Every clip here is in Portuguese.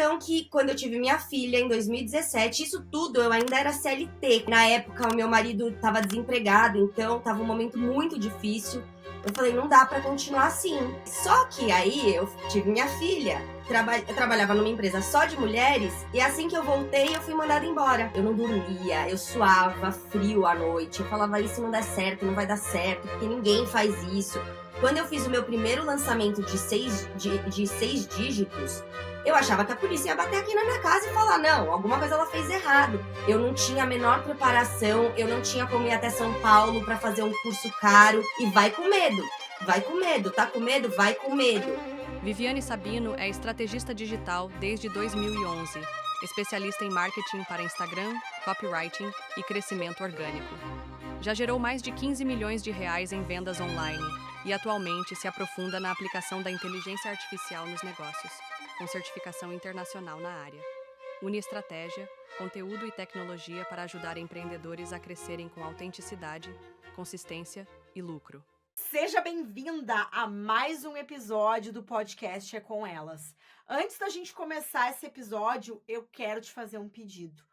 então que quando eu tive minha filha em 2017, isso tudo eu ainda era CLT. Na época o meu marido estava desempregado, então estava um momento muito difícil. Eu falei, não dá pra continuar assim. Só que aí eu tive minha filha. Eu trabalhava numa empresa só de mulheres e assim que eu voltei eu fui mandada embora. Eu não dormia, eu suava frio à noite. Eu falava, isso não dá certo, não vai dar certo, porque ninguém faz isso. Quando eu fiz o meu primeiro lançamento de seis dígitos, eu achava que a polícia ia bater aqui na minha casa e falar, não, alguma coisa ela fez errado. Eu não tinha a menor preparação, eu não tinha como ir até São Paulo para fazer um curso caro. E vai com medo, tá com medo, vai com medo. Viviane Sabino é estrategista digital desde 2011, especialista em marketing para Instagram, copywriting e crescimento orgânico. Já gerou mais de 15 milhões de reais em vendas online e atualmente se aprofunda na aplicação da inteligência artificial nos negócios, com certificação internacional na área. Une estratégia, conteúdo e tecnologia para ajudar empreendedores a crescerem com autenticidade, consistência e lucro. Seja bem-vinda a mais um episódio do podcast É Com Elas. Antes da gente começar esse episódio, eu quero te fazer um pedido.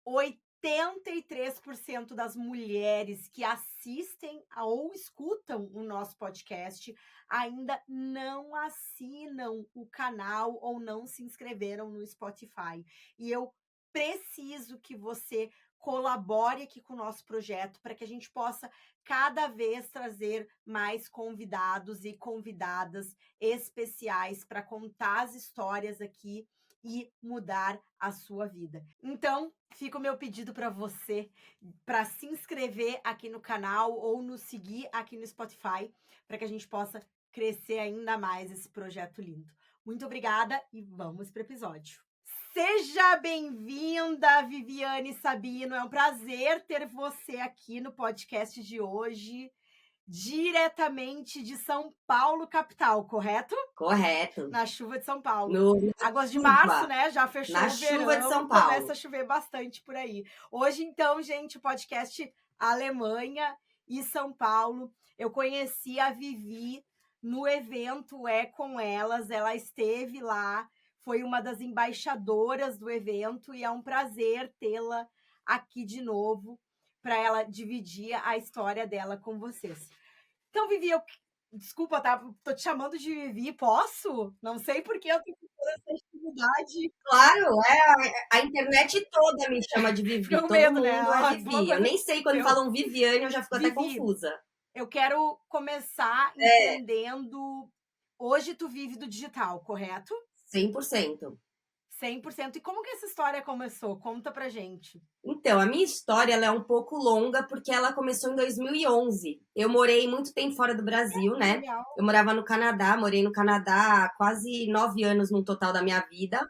83% das mulheres que assistem ou escutam o nosso podcast ainda não assinam o canal ou não se inscreveram no Spotify. E eu preciso que você colabore aqui com o nosso projeto para que a gente possa cada vez trazer mais convidados e convidadas especiais para contar as histórias aqui e mudar a sua vida. Então, fica o meu pedido para você para se inscrever aqui no canal ou nos seguir aqui no Spotify para que a gente possa crescer ainda mais esse projeto lindo. Muito obrigada e vamos para o episódio. Seja bem-vinda, Viviane Sabino. É um prazer ter você aqui no podcast de hoje, diretamente de São Paulo, capital, correto? Correto. Na chuva de São Paulo. No Agosto de março, né? Já fechou na o verão. chuva de São Paulo. Começa a chover bastante por aí. Hoje, então, gente, o podcast Alemanha e São Paulo. Eu conheci a Vivi no evento É Com Elas. Ela esteve lá, foi uma das embaixadoras do evento e é um prazer tê-la aqui de novo para ela dividir a história dela com vocês. Então, Vivi, desculpa, tá? Tô te chamando de Vivi, posso? Não sei porque eu tenho toda essa intimidade. Claro, a internet toda me chama de Vivi. Fico com Todo medo, mundo né? é Vivi. Eu nem sei quando falam Viviane, eu já fico até Vivi, confusa. eu quero começar entendendo. Hoje tu vive do digital, correto? 100%. 100%. E como que essa história começou? Conta pra gente. Então, a minha história ela é um pouco longa porque ela começou em 2011. Eu morei muito tempo fora do Brasil, né? Legal. Eu morava no Canadá, morei no Canadá há quase 9 anos no total da minha vida.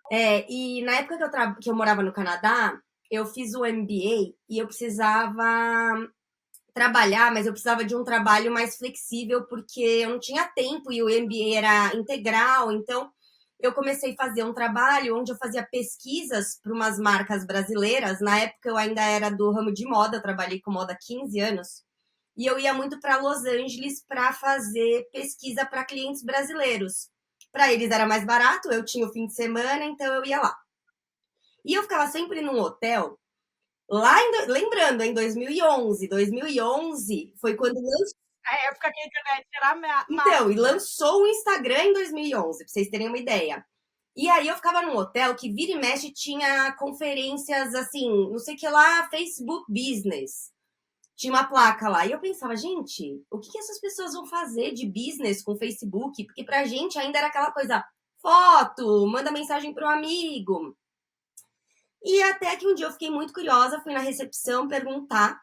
E na época que eu morava no Canadá, eu fiz o MBA e eu precisava trabalhar, mas eu precisava de um trabalho mais flexível porque eu não tinha tempo e o MBA era integral, então eu comecei a fazer um trabalho onde eu fazia pesquisas para umas marcas brasileiras. Na época eu ainda era do ramo de moda, eu trabalhei com moda há 15 anos. E eu ia muito para Los Angeles para fazer pesquisa para clientes brasileiros. Para eles era mais barato, eu tinha o fim de semana, então eu ia lá. E eu ficava sempre num hotel. Lá, lembrando, em 2011 foi quando lançou. A época que a internet era Então, e lançou o Instagram em 2011, pra vocês terem uma ideia. E aí eu ficava num hotel que vira e mexe tinha conferências assim, não sei o que lá, Facebook Business. Tinha uma placa lá. E eu pensava, gente, o que essas pessoas vão fazer de business com Facebook? Porque pra gente ainda era aquela coisa, foto, manda mensagem pro amigo. E até que um dia eu fiquei muito curiosa, fui na recepção perguntar.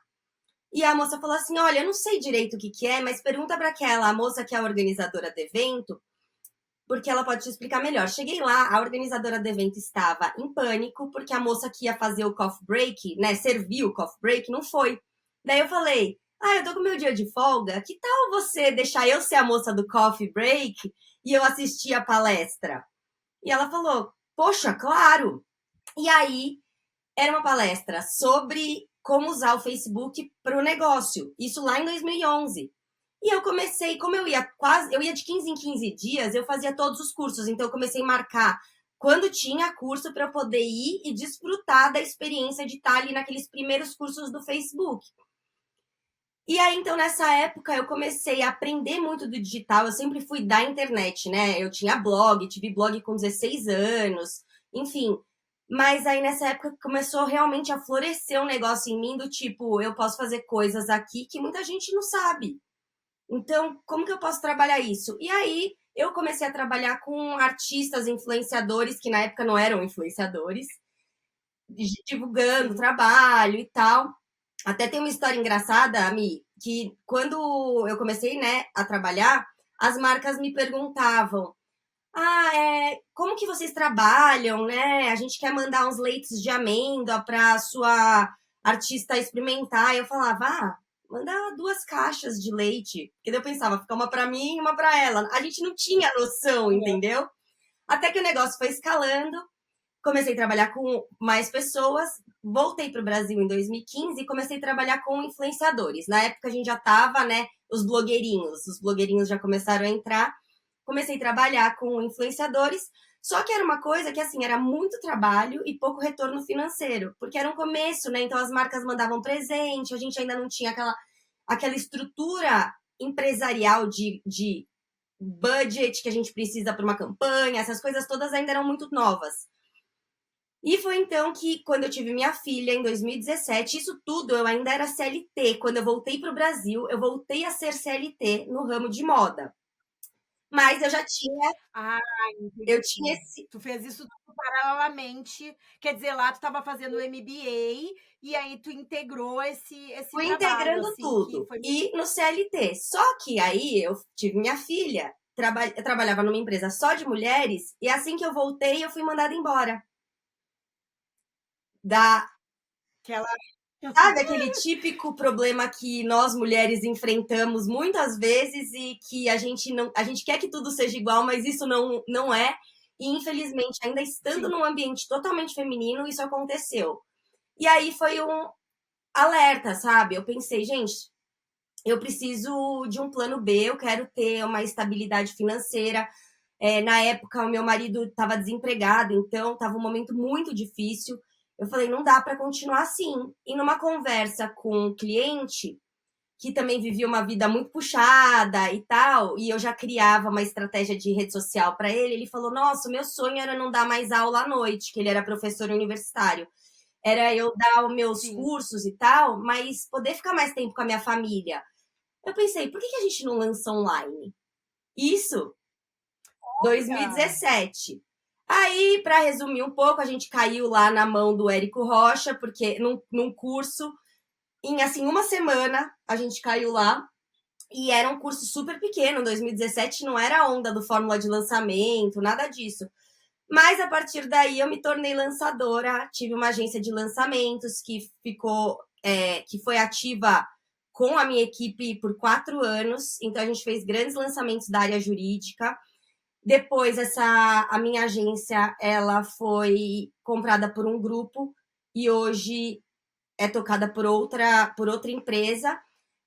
E a moça falou assim, olha, eu não sei direito o que é, mas pergunta para aquela moça que é a organizadora do evento, porque ela pode te explicar melhor. Cheguei lá, a organizadora do evento estava em pânico, porque a moça que ia fazer o coffee break, né, serviu o coffee break, não foi. Daí eu falei, eu tô com meu dia de folga, que tal você deixar eu ser a moça do coffee break e eu assistir a palestra? E ela falou, poxa, claro! E aí, era uma palestra sobre como usar o Facebook para o negócio. Isso lá em 2011. E eu comecei, como eu ia de 15 em 15 dias, eu fazia todos os cursos. Então, eu comecei a marcar quando tinha curso para eu poder ir e desfrutar da experiência de estar ali naqueles primeiros cursos do Facebook. E aí, então, nessa época, eu comecei a aprender muito do digital. Eu sempre fui da internet, né? Eu tinha blog, tive blog com 16 anos, enfim. Mas aí, nessa época, começou realmente a florescer um negócio em mim do tipo, eu posso fazer coisas aqui que muita gente não sabe. Então, como que eu posso trabalhar isso? E aí, eu comecei a trabalhar com artistas, influenciadores, que na época não eram influenciadores, divulgando Sim. trabalho e tal. Até tem uma história engraçada, Ami, que quando eu comecei, né, a trabalhar, as marcas me perguntavam: como que vocês trabalham, né? A gente quer mandar uns leites de amêndoa para sua artista experimentar. E eu falava: manda 2 caixas de leite. Porque daí eu pensava, fica uma para mim e uma para ela. A gente não tinha noção, entendeu? Até que o negócio foi escalando, comecei a trabalhar com mais pessoas, voltei para o Brasil em 2015 e comecei a trabalhar com influenciadores. Na época a gente já estava, né, os blogueirinhos já começaram a entrar. Comecei a trabalhar com influenciadores, só que era uma coisa que, assim, era muito trabalho e pouco retorno financeiro, porque era um começo, né, então as marcas mandavam presente, a gente ainda não tinha aquela estrutura empresarial de budget que a gente precisa para uma campanha, essas coisas todas ainda eram muito novas. E foi então que, quando eu tive minha filha, em 2017, isso tudo eu ainda era CLT. Quando eu voltei para o Brasil, eu voltei a ser CLT no ramo de moda. Mas eu já tinha, Ah, eu tinha entendi. esse. Tu fez isso tudo paralelamente, quer dizer, lá tu estava fazendo o MBA e aí tu integrou esse Fui trabalho, integrando assim, que tudo. foi E no CLT. Só que aí eu tive minha filha, eu trabalhava numa empresa só de mulheres, e assim que eu voltei, eu fui mandada embora. Da, que ela Sabe aquele típico problema que nós mulheres enfrentamos muitas vezes e que a gente quer que tudo seja igual, mas isso não é. E infelizmente, ainda estando sim, num ambiente totalmente feminino, isso aconteceu. E aí foi um alerta, sabe? Eu pensei, gente, eu preciso de um plano B, eu quero ter uma estabilidade financeira. Na época, o meu marido estava desempregado, então estava um momento muito difícil. Eu falei, não dá para continuar assim. E numa conversa com um cliente, que também vivia uma vida muito puxada e tal, e eu já criava uma estratégia de rede social para ele, ele falou: Nossa, o meu sonho era não dar mais aula à noite, que ele era professor universitário. Era eu dar os meus sim. cursos e tal, mas poder ficar mais tempo com a minha família. Eu pensei, por que a gente não lança online? Isso, Olha, 2017. Aí, para resumir um pouco, a gente caiu lá na mão do Érico Rocha, porque num curso, em assim uma semana, a gente caiu lá. E era um curso super pequeno, 2017 não era a onda do Fórmula de Lançamento, nada disso. Mas a partir daí eu me tornei lançadora, tive uma agência de lançamentos que foi ativa com a minha equipe por 4 anos. Então a gente fez grandes lançamentos da área jurídica. Depois a minha agência ela foi comprada por um grupo e hoje é tocada por outra empresa,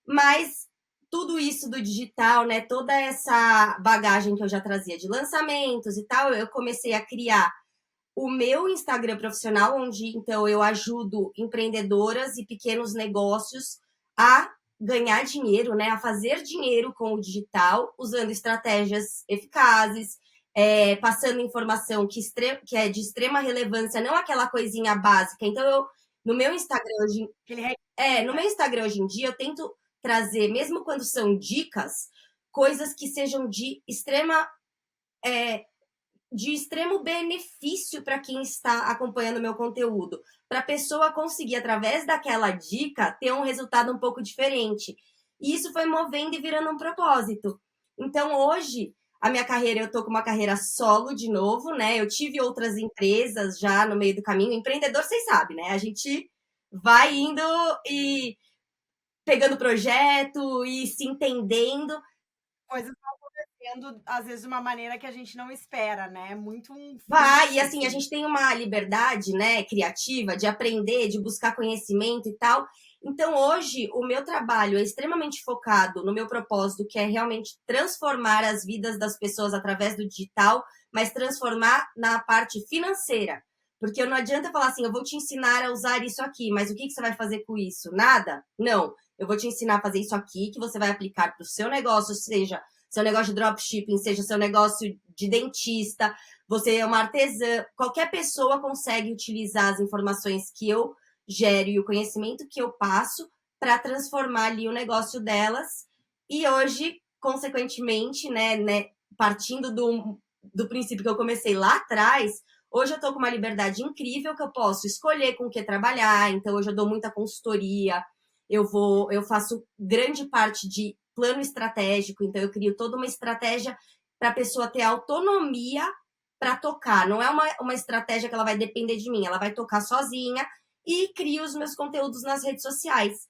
mas tudo isso do digital, né, toda essa bagagem que eu já trazia de lançamentos e tal, eu comecei a criar o meu Instagram profissional, onde então eu ajudo empreendedoras e pequenos negócios a ganhar dinheiro, né, a fazer dinheiro com o digital, usando estratégias eficazes, passando informação que é de extrema relevância, não aquela coisinha básica. Então, no meu Instagram hoje, no meu Instagram hoje em dia, eu tento trazer, mesmo quando são dicas, coisas que sejam de extremo benefício para quem está acompanhando o meu conteúdo, para a pessoa conseguir, através daquela dica, ter um resultado um pouco diferente. E isso foi movendo e virando um propósito. Então, hoje, a minha carreira, eu estou com uma carreira solo de novo, né? Eu tive outras empresas já no meio do caminho. Empreendedor, vocês sabem, né? A gente vai indo e pegando projeto e se entendendo. coisas vão acontecendo, às vezes, de uma maneira que a gente não espera, né? É muito um Vai, e fluxo, assim, a assim. gente tem uma liberdade, né, criativa de aprender, de buscar conhecimento e tal. Então, hoje, o meu trabalho é extremamente focado no meu propósito, que é realmente transformar as vidas das pessoas através do digital, mas transformar na parte financeira. Porque não adianta falar assim, eu vou te ensinar a usar isso aqui, mas o que você vai fazer com isso? Nada? Não. Eu vou te ensinar a fazer isso aqui, que você vai aplicar para o seu negócio, seja seu negócio de dropshipping, seja seu negócio de dentista, você é uma artesã, qualquer pessoa consegue utilizar as informações que eu gero e o conhecimento que eu passo para transformar ali o negócio delas. E hoje, consequentemente, né partindo do princípio que eu comecei lá atrás, hoje eu estou com uma liberdade incrível que eu posso escolher com o que trabalhar. Então, hoje eu dou muita consultoria, eu faço grande parte de plano estratégico, então eu crio toda uma estratégia para a pessoa ter autonomia para tocar. Não é uma estratégia que ela vai depender de mim, ela vai tocar sozinha e crio os meus conteúdos nas redes sociais.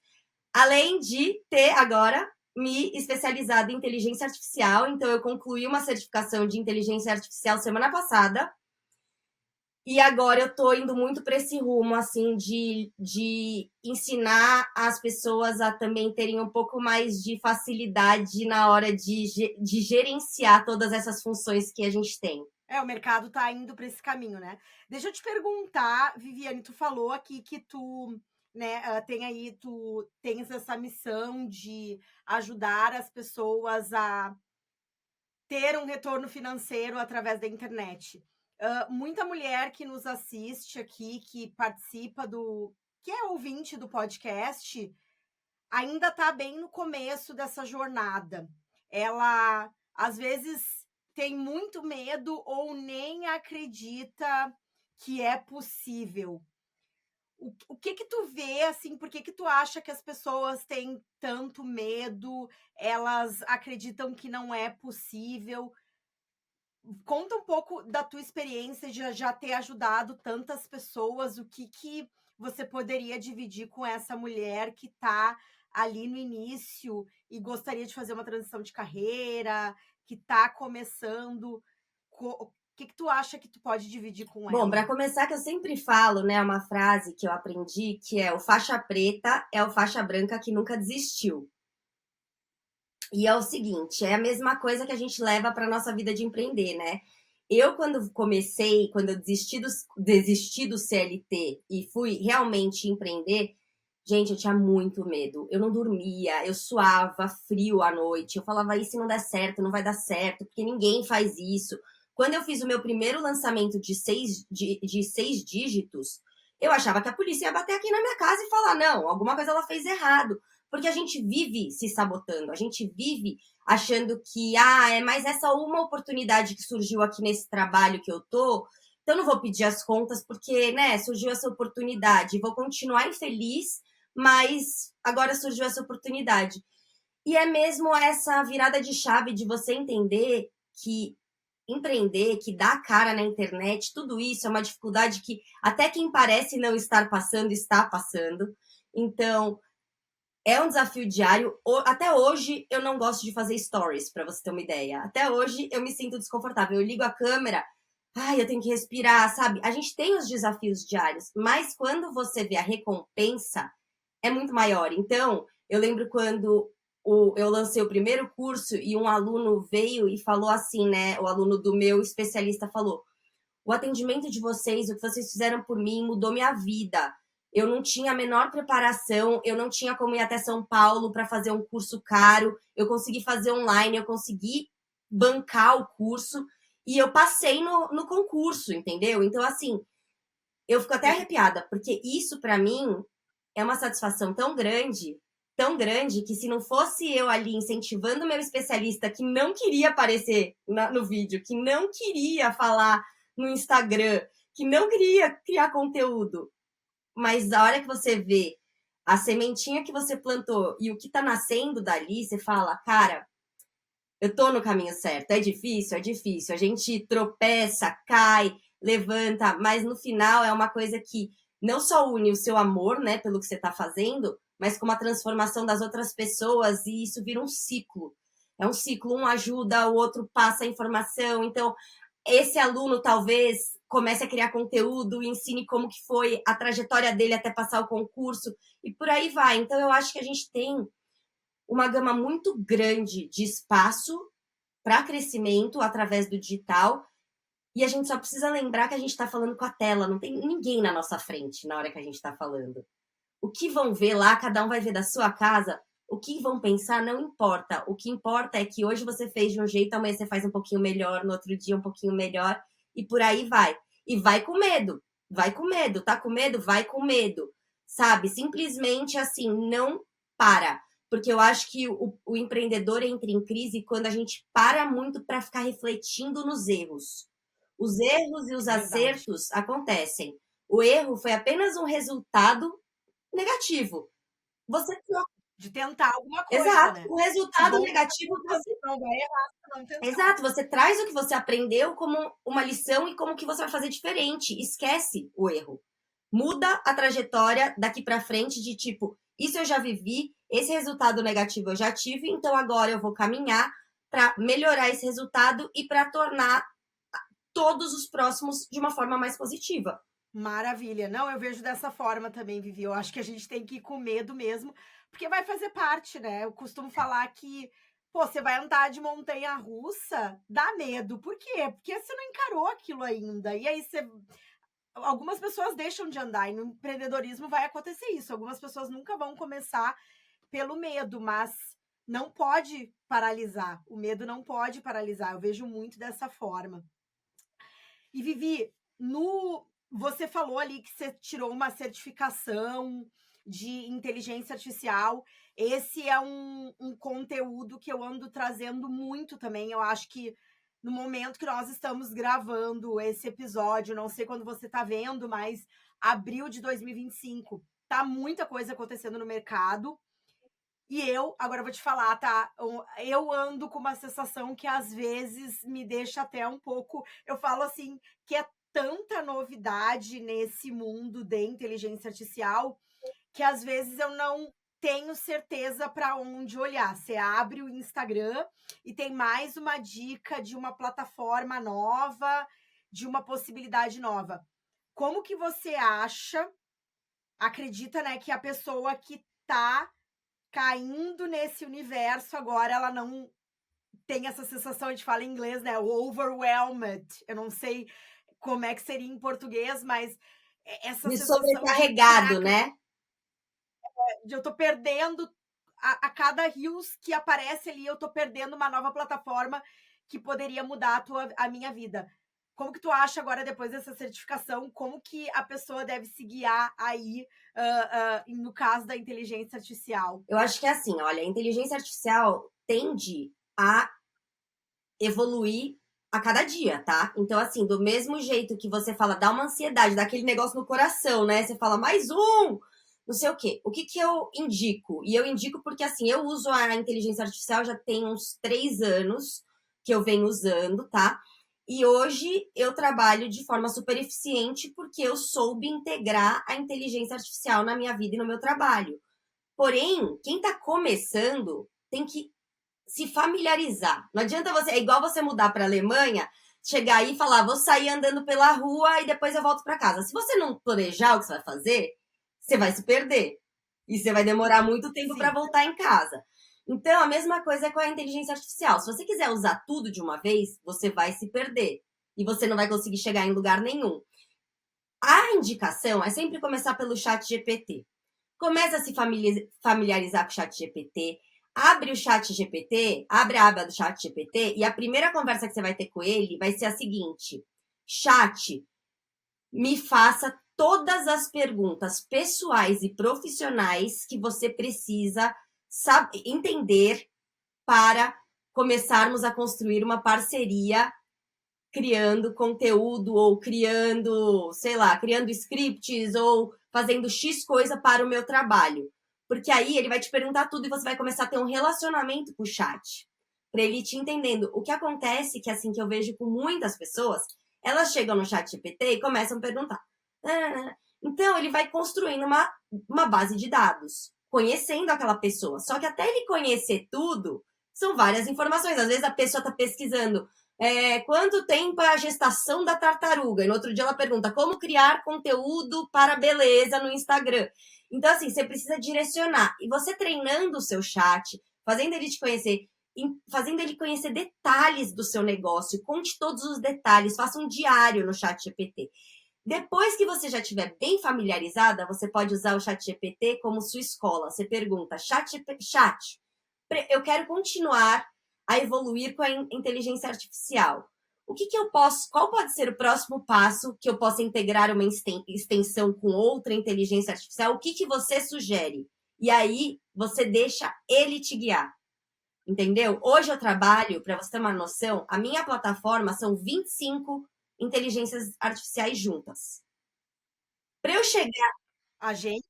Além de ter agora me especializado em inteligência artificial, então eu concluí uma certificação de inteligência artificial semana passada. E agora eu tô indo muito para esse rumo, assim, de ensinar as pessoas a também terem um pouco mais de facilidade na hora de gerenciar todas essas funções que a gente tem. O mercado tá indo para esse caminho, né? Deixa eu te perguntar, Viviane, tu falou aqui que tu, né, tu tens essa missão de ajudar as pessoas a ter um retorno financeiro através da internet. Muita mulher que nos assiste aqui, que participa que é ouvinte do podcast, ainda está bem no começo dessa jornada. Ela, às vezes, tem muito medo ou nem acredita que é possível. O que tu vê, assim, por que tu acha que as pessoas têm tanto medo, elas acreditam que não é possível? Conta um pouco da tua experiência de já ter ajudado tantas pessoas, o que você poderia dividir com essa mulher que está ali no início e gostaria de fazer uma transição de carreira, que está começando. O que tu acha que tu pode dividir com ela? Bom, para começar, que eu sempre falo, né, uma frase que eu aprendi, que é: o faixa preta é o faixa branca que nunca desistiu. E é o seguinte, é a mesma coisa que a gente leva para nossa vida de empreender, né? Eu, quando eu desisti do CLT e fui realmente empreender, gente, eu tinha muito medo. Eu não dormia, eu suava frio à noite. Eu falava, e se não der certo, não vai dar certo, porque ninguém faz isso. Quando eu fiz o meu primeiro lançamento de seis dígitos, eu achava que a polícia ia bater aqui na minha casa e falar, não, alguma coisa ela fez errado. Porque a gente vive se sabotando, a gente vive achando que, é mais essa uma oportunidade que surgiu aqui nesse trabalho que eu tô, então não vou pedir as contas porque, né, surgiu essa oportunidade, vou continuar infeliz, mas agora surgiu essa oportunidade. E é mesmo essa virada de chave de você entender que empreender, que dar cara na internet, tudo isso é uma dificuldade que até quem parece não estar passando, está passando. Então, é um desafio diário. Até hoje, eu não gosto de fazer stories, para você ter uma ideia. Até hoje, eu me sinto desconfortável. Eu ligo a câmera, eu tenho que respirar, sabe? A gente tem os desafios diários, mas quando você vê a recompensa, é muito maior. Então, eu lembro quando eu lancei o primeiro curso e um aluno veio e falou assim, né? O aluno do meu especialista falou: o atendimento de vocês, o que vocês fizeram por mim, mudou minha vida. Eu não tinha a menor preparação, eu não tinha como ir até São Paulo para fazer um curso caro, eu consegui fazer online, eu consegui bancar o curso e eu passei no concurso, entendeu? Então, assim, eu fico até arrepiada, porque isso para mim é uma satisfação tão grande, que se não fosse eu ali incentivando o meu especialista que não queria aparecer no vídeo, que não queria falar no Instagram, que não queria criar conteúdo, mas a hora que você vê a sementinha que você plantou e o que tá nascendo dali, você fala, cara, eu tô no caminho certo. É difícil? É difícil. A gente tropeça, cai, levanta, mas no final é uma coisa que não só une o seu amor, né, pelo que você tá fazendo, mas com a transformação das outras pessoas, e isso vira um ciclo. É um ciclo, um ajuda, o outro passa a informação. Então, esse aluno talvez comece a criar conteúdo, ensine como que foi a trajetória dele até passar o concurso, e por aí vai. Então, eu acho que a gente tem uma gama muito grande de espaço para crescimento através do digital, E a gente só precisa lembrar que a gente tá falando com a tela, não tem ninguém na nossa frente na hora que a gente tá falando. O que vão ver lá, cada um vai ver da sua casa, o que vão pensar não importa. O que importa é que hoje você fez de um jeito, amanhã você faz um pouquinho melhor, no outro dia um pouquinho melhor, e por aí vai. E vai com medo, vai com medo, tá com medo? Vai com medo, sabe? Simplesmente assim, não para. Porque eu acho que o empreendedor entra em crise quando a gente para muito para ficar refletindo nos erros. Os erros e os Verdade. acertos acontecem. O erro foi apenas um resultado negativo. Você De tentar alguma coisa, exato, né? o Que resultado bom negativo que não vai errar se não tentar. exato, você traz o que você aprendeu como uma lição e como que você vai fazer diferente. Esquece o erro. Muda a trajetória daqui para frente de tipo, isso eu já vivi, esse resultado negativo eu já tive, então agora eu vou caminhar para melhorar esse resultado e para tornar todos os próximos de uma forma mais positiva. Maravilha. Não, eu vejo dessa forma também, Vivi. Eu acho que a gente tem que ir com medo mesmo, porque vai fazer parte, né? Eu costumo falar que, pô, você vai andar de montanha-russa, dá medo. Por quê? Porque você não encarou aquilo ainda. E aí você. Algumas pessoas deixam de andar, e no empreendedorismo vai acontecer isso. Algumas pessoas nunca vão começar pelo medo, mas não pode paralisar. O medo não pode paralisar. Eu vejo muito dessa forma. E Vivi, você falou ali que você tirou uma certificação de inteligência artificial. Esse é um conteúdo que eu ando trazendo muito também. Eu acho que no momento que nós estamos gravando esse episódio, não sei quando você está vendo, mas abril de 2025, tá muita coisa acontecendo no mercado. E agora eu vou te falar, tá? Eu ando com uma sensação que às vezes me deixa até um pouco. Eu falo assim, que é tanta novidade nesse mundo de inteligência artificial que às vezes eu não tenho certeza para onde olhar. Você abre o Instagram e tem mais uma dica de uma plataforma nova, de uma possibilidade nova. Como que você acredita, né, que a pessoa que tá caindo nesse universo agora, ela não tem essa sensação, a gente fala em inglês, né? O overwhelmed. Eu não sei como é que seria em português, mas essa De sensação de sobrecarregado, caraca, né? de eu tô perdendo a cada rios que aparece ali, eu tô perdendo uma nova plataforma que poderia mudar a minha vida. Como que tu acha agora, depois dessa certificação, como que a pessoa deve se guiar aí, no caso da inteligência artificial? Eu acho que é assim, olha, a inteligência artificial tende a evoluir a cada dia, tá? Então, assim, do mesmo jeito que você fala, dá uma ansiedade, dá aquele negócio no coração, né? Você fala, mais um! Não sei o quê. O que que eu indico? E eu indico porque, assim, eu uso a inteligência artificial já tem uns 3 anos que eu venho usando, tá? E hoje eu trabalho de forma super eficiente porque eu soube integrar a inteligência artificial na minha vida e no meu trabalho. Porém, quem tá começando tem que se familiarizar. Não adianta você, é igual você mudar para a Alemanha, chegar aí e falar, vou sair andando pela rua e depois eu volto para casa. Se você não planejar o que você vai fazer, você vai se perder. E você vai demorar muito tempo para Sim, voltar em casa. Então, a mesma coisa é com a inteligência artificial. Se você quiser usar tudo de uma vez, você vai se perder. E você não vai conseguir chegar em lugar nenhum. A indicação é sempre começar pelo chat GPT. Começa a se familiarizar com o chat GPT, abre o chat GPT, abre a aba do chat GPT e a primeira conversa que você vai ter com ele vai ser a seguinte: chat, me faça todas as perguntas pessoais e profissionais que você precisa entender para começarmos a construir uma parceria criando conteúdo ou criando, sei lá, criando scripts ou fazendo X coisa para o meu trabalho. Porque aí ele vai te perguntar tudo e você vai começar a ter um relacionamento com o chat. Para ele te entendendo. O que acontece, que assim que eu vejo com muitas pessoas, elas chegam no chat GPT e começam a perguntar. Então ele vai construindo uma base de dados, conhecendo aquela pessoa. Só que até ele conhecer tudo, são várias informações. Às vezes a pessoa está pesquisando quanto tempo é a gestação da tartaruga? E no outro dia ela pergunta como criar conteúdo para beleza no Instagram. Então, assim, você precisa direcionar. E você treinando o seu chat, fazendo ele te conhecer fazendo ele conhecer detalhes do seu negócio, conte todos os detalhes, faça um diário no ChatGPT. Depois que você já estiver bem familiarizada, você pode usar o ChatGPT como sua escola. Você pergunta, chat, eu quero continuar a evoluir com a inteligência artificial. O que eu posso, qual pode ser o próximo passo que eu possa integrar uma extensão com outra inteligência artificial? O que você sugere? E aí, você deixa ele te guiar. Entendeu? Hoje eu trabalho, para você ter uma noção, a minha plataforma são 25 inteligências artificiais juntas. Para eu chegar... Agente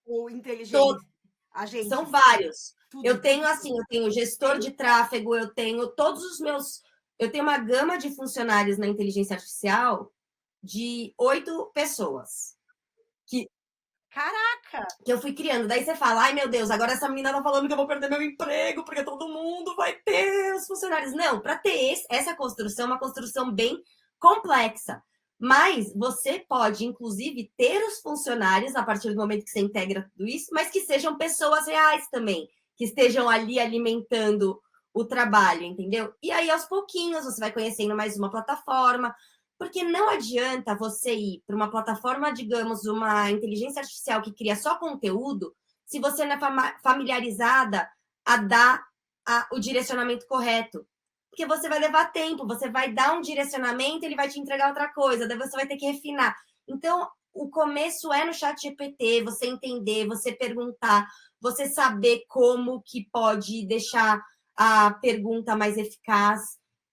ou inteligente? Todos. Agente. São vários. Tudo. Eu tenho assim, eu tenho gestor de tráfego, eu tenho todos os meus... Eu tenho uma gama de funcionários na inteligência artificial de 8 pessoas. Caraca! Que eu fui criando. Daí você fala, ai meu Deus, agora essa menina tá falando que eu vou perder meu emprego, porque todo mundo vai ter os funcionários. Não, para ter essa construção, uma construção bem complexa. Mas você pode, inclusive, ter os funcionários a partir do momento que você integra tudo isso, mas que sejam pessoas reais também, que estejam ali alimentando o trabalho, entendeu? E aí, aos pouquinhos, você vai conhecendo mais uma plataforma, porque não adianta você ir para uma plataforma, digamos, uma inteligência artificial que cria só conteúdo, se você não é familiarizada a dar o direcionamento correto. Porque você vai levar tempo, você vai dar um direcionamento, ele vai te entregar outra coisa, daí você vai ter que refinar. Então, o começo é no ChatGPT, você entender, você perguntar, você saber como que pode deixar a pergunta mais eficaz,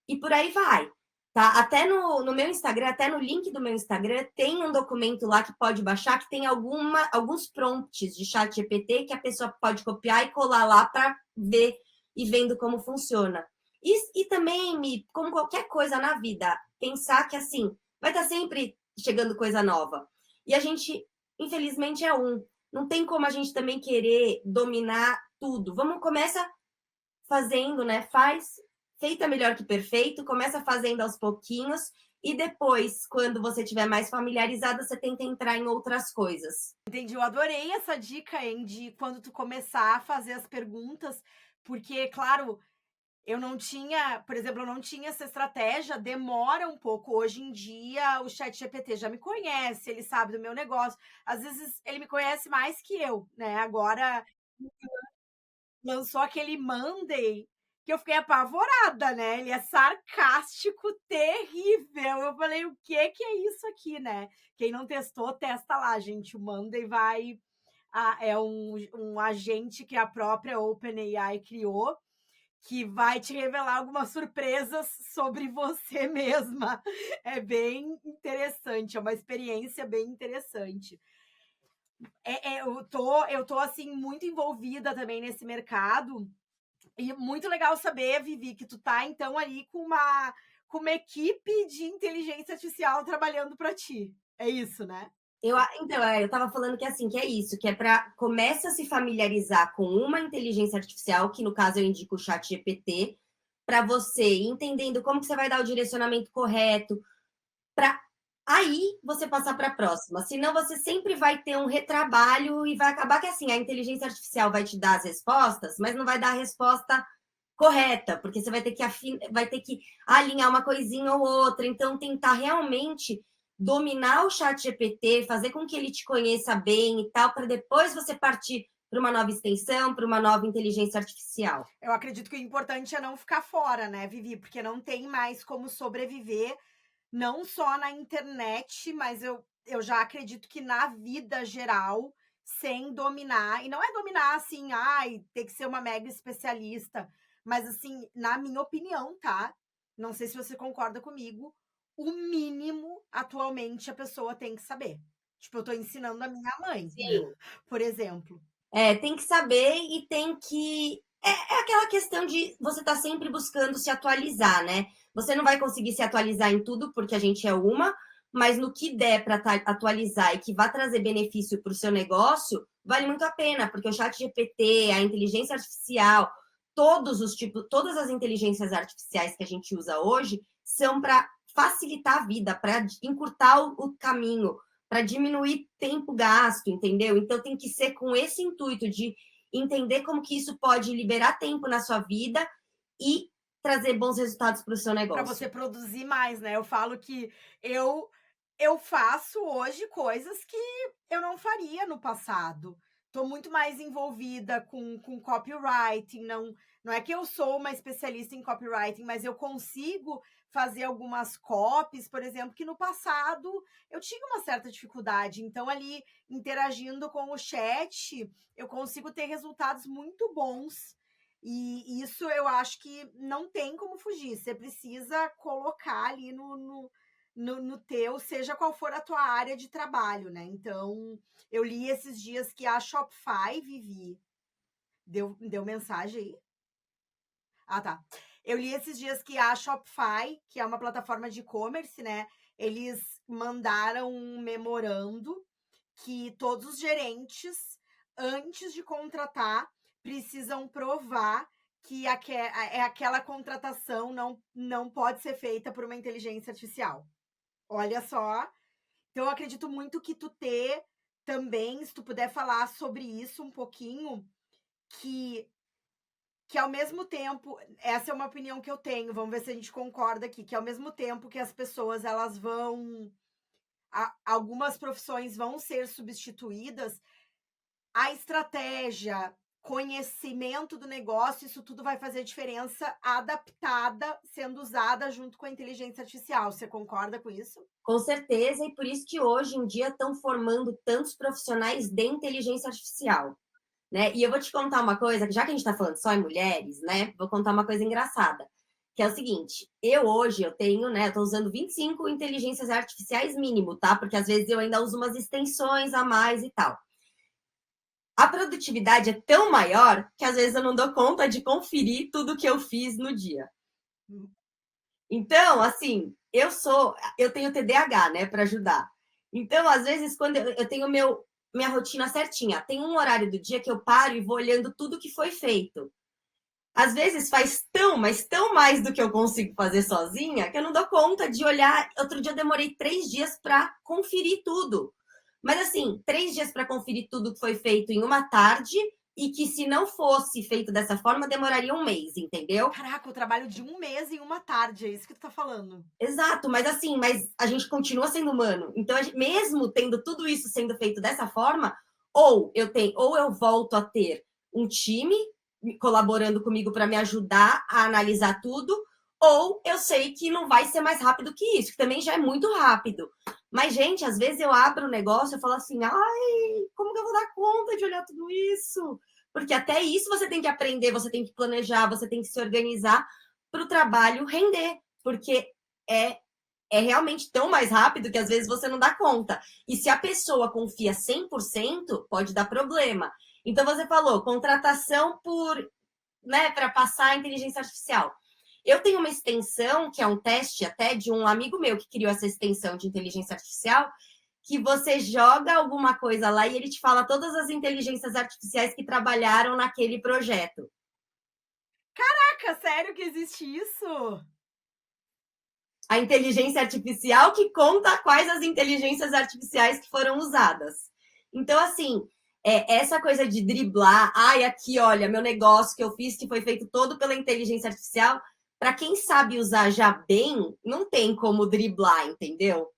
e por aí vai. Tá? Até no meu Instagram, até no link do meu Instagram, tem um documento lá que pode baixar, que tem alguns prompts de ChatGPT que a pessoa pode copiar e colar lá para ver e vendo como funciona. E também, como qualquer coisa na vida, pensar que assim, vai estar sempre chegando coisa nova. E a gente, infelizmente, é não tem como a gente também querer dominar tudo. Começa fazendo, né? Feita melhor que perfeito, começa fazendo aos pouquinhos e depois, quando você estiver mais familiarizada, você tenta entrar em outras coisas. Entendi, eu adorei essa dica, hein, de quando tu começar a fazer as perguntas, porque, claro, eu não tinha, por exemplo, eu não tinha essa estratégia, demora um pouco. Hoje em dia, o ChatGPT já me conhece, ele sabe do meu negócio. Às vezes, ele me conhece mais que eu, né? Agora, lançou aquele Monday, que eu fiquei apavorada, né? Ele é sarcástico, terrível. Eu falei, o que é isso aqui, né? Quem não testou, testa lá, gente. O Monday é um agente que a própria OpenAI criou, que vai te revelar algumas surpresas sobre você mesma. É bem interessante, é uma experiência bem interessante. Eu tô assim, muito envolvida também nesse mercado, e muito legal saber, Vivi, que tu tá, então, ali com uma equipe de inteligência artificial trabalhando para ti. É isso, né? Eu tava falando que assim, que é isso, que é para começa a se familiarizar com uma inteligência artificial, que no caso eu indico o ChatGPT, para você ir entendendo como que você vai dar o direcionamento correto, para aí você passar para a próxima. Senão você sempre vai ter um retrabalho e vai acabar que assim, a inteligência artificial vai te dar as respostas, mas não vai dar a resposta correta, porque você vai ter que alinhar uma coisinha ou outra, então tentar realmente dominar o ChatGPT, fazer com que ele te conheça bem e tal, para depois você partir para uma nova extensão, para uma nova inteligência artificial. Eu acredito que o importante é não ficar fora, né, Vivi? Porque não tem mais como sobreviver, não só na internet, mas eu já acredito que na vida geral, sem dominar. E não é dominar assim, ter que ser uma mega especialista. Mas assim, na minha opinião, tá? Não sei se você concorda comigo, o mínimo, atualmente, a pessoa tem que saber. Tipo, eu tô ensinando a minha mãe, Sim. por exemplo. Tem que saber e tem que... É aquela questão de você estar sempre buscando se atualizar, né? Você não vai conseguir se atualizar em tudo, porque a gente é mas no que der para atualizar e que vai trazer benefício para o seu negócio, vale muito a pena, porque o ChatGPT, a inteligência artificial, todas as inteligências artificiais que a gente usa hoje são para facilitar a vida, para encurtar o caminho, para diminuir tempo gasto, entendeu? Então tem que ser com esse intuito de entender como que isso pode liberar tempo na sua vida e trazer bons resultados para o seu negócio. Para você produzir mais, né? Eu falo que eu faço hoje coisas que eu não faria no passado. Tô muito mais envolvida com copywriting, não é que eu sou uma especialista em copywriting, mas eu consigo fazer algumas copies, por exemplo, que no passado eu tinha uma certa dificuldade. Então, ali, interagindo com o chat, eu consigo ter resultados muito bons. E isso eu acho que não tem como fugir. Você precisa colocar ali no teu, seja qual for a tua área de trabalho, né? Então, eu li esses dias que a Shopify, Vivi, deu mensagem aí? Ah, tá. Eu li esses dias que a Shopify, que é uma plataforma de e-commerce, né? Eles mandaram um memorando que todos os gerentes, antes de contratar, precisam provar que aquela contratação não pode ser feita por uma inteligência artificial. Olha só. Então, eu acredito muito que tu também, se tu puder falar sobre isso um pouquinho, que ao mesmo tempo, essa é uma opinião que eu tenho, vamos ver se a gente concorda aqui, que ao mesmo tempo que as pessoas, elas algumas profissões vão ser substituídas, a estratégia, conhecimento do negócio, isso tudo vai fazer diferença adaptada, sendo usada junto com a inteligência artificial. Você concorda com isso? Com certeza, e por isso que hoje em dia estão formando tantos profissionais de inteligência artificial, né? E eu vou te contar uma coisa, que já que a gente está falando só em mulheres, né? Vou contar uma coisa engraçada, que é o seguinte, hoje eu tenho, né? Eu tô usando 25 inteligências artificiais mínimo, tá? Porque às vezes eu ainda uso umas extensões a mais e tal. A produtividade é tão maior que às vezes eu não dou conta de conferir tudo que eu fiz no dia. Então, assim, eu tenho TDAH, né, para ajudar. Então, às vezes, quando eu tenho minha rotina certinha, tem um horário do dia que eu paro e vou olhando tudo que foi feito. Às vezes faz mas tão mais do que eu consigo fazer sozinha, que eu não dou conta de olhar. Outro dia eu demorei 3 dias para conferir tudo. Mas assim, 3 dias para conferir tudo que foi feito em uma tarde e que se não fosse feito dessa forma, demoraria 1 mês, entendeu? Caraca, o trabalho de 1 mês em uma tarde, é isso que tu tá falando. Exato, mas assim, a gente continua sendo humano. Então, mesmo tendo tudo isso sendo feito dessa forma, ou eu volto a ter um time colaborando comigo para me ajudar a analisar tudo, ou eu sei que não vai ser mais rápido que isso, que também já é muito rápido. Mas, gente, às vezes eu abro o negócio e falo assim, ai, como que eu vou dar conta de olhar tudo isso? Porque até isso você tem que aprender, você tem que planejar, você tem que se organizar para o trabalho render, porque é realmente tão mais rápido que às vezes você não dá conta. E se a pessoa confia 100%, pode dar problema. Então, você falou, contratação para passar a inteligência artificial. Eu tenho uma extensão, que é um teste até de um amigo meu que criou essa extensão de inteligência artificial, que você joga alguma coisa lá e ele te fala todas as inteligências artificiais que trabalharam naquele projeto. Caraca, sério que existe isso? A inteligência artificial que conta quais as inteligências artificiais que foram usadas. Então, assim, essa coisa de driblar, aqui, olha, meu negócio que eu fiz, que foi feito todo pela inteligência artificial, para quem sabe usar já bem, não tem como driblar, entendeu?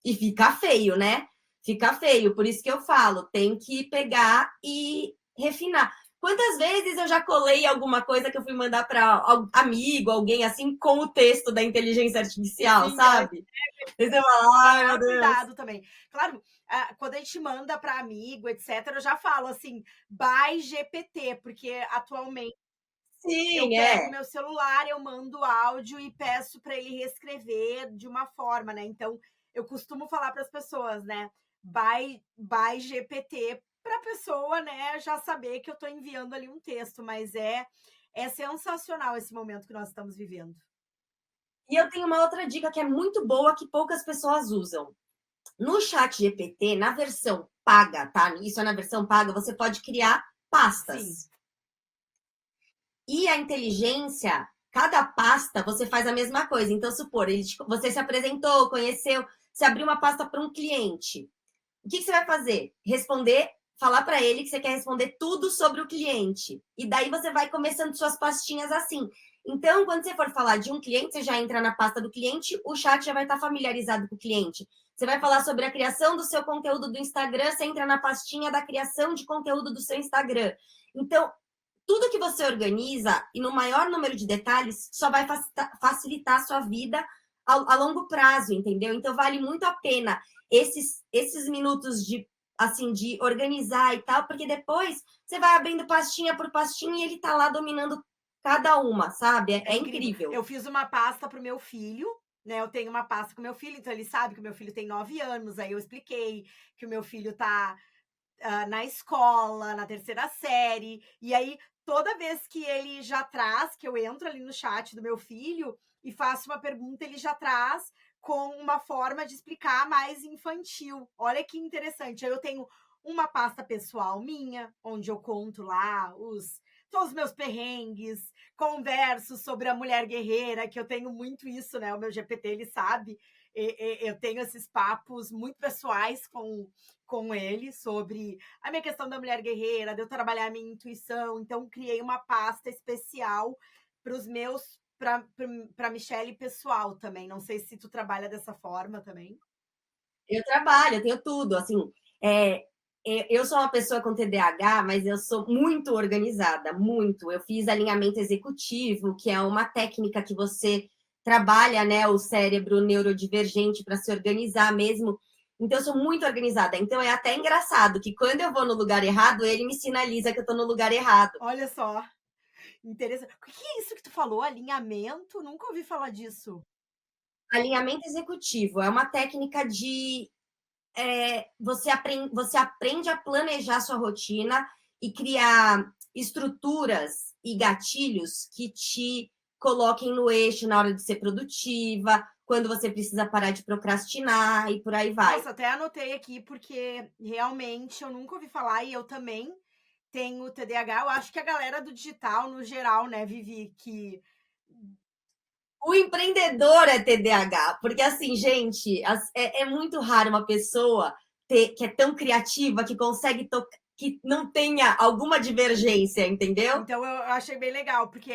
E fica feio, né? Fica feio, por isso que eu falo, tem que pegar e refinar. Quantas vezes eu já colei alguma coisa que eu fui mandar para amigo, alguém assim, com o texto da inteligência artificial, sim, sabe? Você fala, ai, meu Deus. Cuidado também. Claro, quando a gente manda para amigo, etc., eu já falo assim, by GPT, porque atualmente sim, eu pego meu celular, eu mando áudio e peço para ele reescrever de uma forma, né? Então, eu costumo falar para as pessoas, né? By GPT, para a pessoa, né, já saber que eu estou enviando ali um texto, mas é sensacional esse momento que nós estamos vivendo. E eu tenho uma outra dica que é muito boa, que poucas pessoas usam. No chat GPT, na versão paga, tá? Isso é na versão paga, você pode criar pastas. Sim. E a inteligência, cada pasta, você faz a mesma coisa. Então, supor, você se apresentou, conheceu, você abriu uma pasta para um cliente. O que você vai fazer? Falar para ele que você quer responder tudo sobre o cliente. E daí você vai começando suas pastinhas assim. Então, quando você for falar de um cliente, você já entra na pasta do cliente, o chat já vai estar familiarizado com o cliente. Você vai falar sobre a criação do seu conteúdo do Instagram, você entra na pastinha da criação de conteúdo do seu Instagram. Então, tudo que você organiza e no maior número de detalhes só vai facilitar a sua vida a longo prazo, entendeu? Então, vale muito a pena esses minutos de assim de organizar e tal, porque depois você vai abrindo pastinha por pastinha e ele tá lá dominando cada uma, sabe? É incrível. Eu fiz uma pasta pro meu filho, né? Eu tenho uma pasta com meu filho, então ele sabe que o meu filho tem 9 anos. Aí eu expliquei que o meu filho tá na escola, na terceira série. E aí, toda vez que ele já traz, que eu entro ali no chat do meu filho e faço uma pergunta, ele já traz com uma forma de explicar mais infantil. Olha que interessante. Aí eu tenho uma pasta pessoal minha, onde eu conto lá todos os meus perrengues, converso sobre a mulher guerreira, que eu tenho muito isso, né? O meu GPT, ele sabe. Eu tenho esses papos muito pessoais com ele sobre a minha questão da mulher guerreira, de eu trabalhar a minha intuição. Então, criei uma pasta especial para os meus, para Michelle pessoal também. Não sei se tu trabalha dessa forma também. Eu trabalho, eu tenho tudo. Assim, eu sou uma pessoa com TDAH, mas eu sou muito organizada, muito. Eu fiz alinhamento executivo, que é uma técnica que você trabalha, né, o cérebro neurodivergente para se organizar mesmo. Então, eu sou muito organizada. Então, é até engraçado que quando eu vou no lugar errado, ele me sinaliza que eu estou no lugar errado. Olha só, interessante. O que é isso que tu falou? Alinhamento? Nunca ouvi falar disso. Alinhamento executivo é uma técnica de você aprende a planejar sua rotina e criar estruturas e gatilhos que te coloquem no eixo na hora de ser produtiva, quando você precisa parar de procrastinar e por aí vai. Nossa, até anotei aqui porque realmente eu nunca ouvi falar e eu também tenho TDAH. Eu acho que a galera do digital, no geral, né, Vivi, que O empreendedor é TDAH, porque assim, gente, é muito raro uma pessoa que é tão criativa que consegue tocar, que não tenha alguma divergência, entendeu? Então eu achei bem legal, porque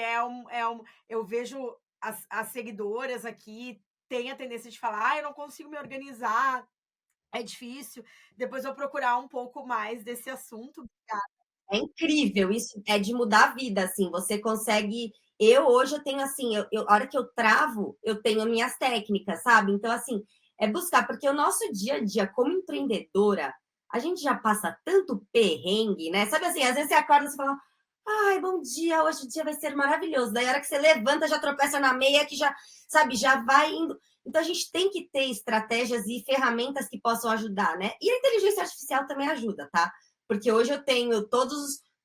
eu vejo as seguidoras aqui têm a tendência de falar, eu não consigo me organizar, é difícil. Depois eu vou procurar um pouco mais desse assunto. É incrível, isso é de mudar a vida, assim, você consegue. Eu hoje eu tenho assim, a hora que eu travo, eu tenho minhas técnicas, sabe? Então, assim, é buscar, porque o nosso dia a dia como empreendedora, a gente já passa tanto perrengue, né? Sabe assim, às vezes você acorda e você fala, ai, bom dia, hoje o dia vai ser maravilhoso. Daí a hora que você levanta, já tropeça na meia, que já, sabe, já vai indo. Então a gente tem que ter estratégias e ferramentas que possam ajudar, né? E a inteligência artificial também ajuda, tá? Porque hoje eu tenho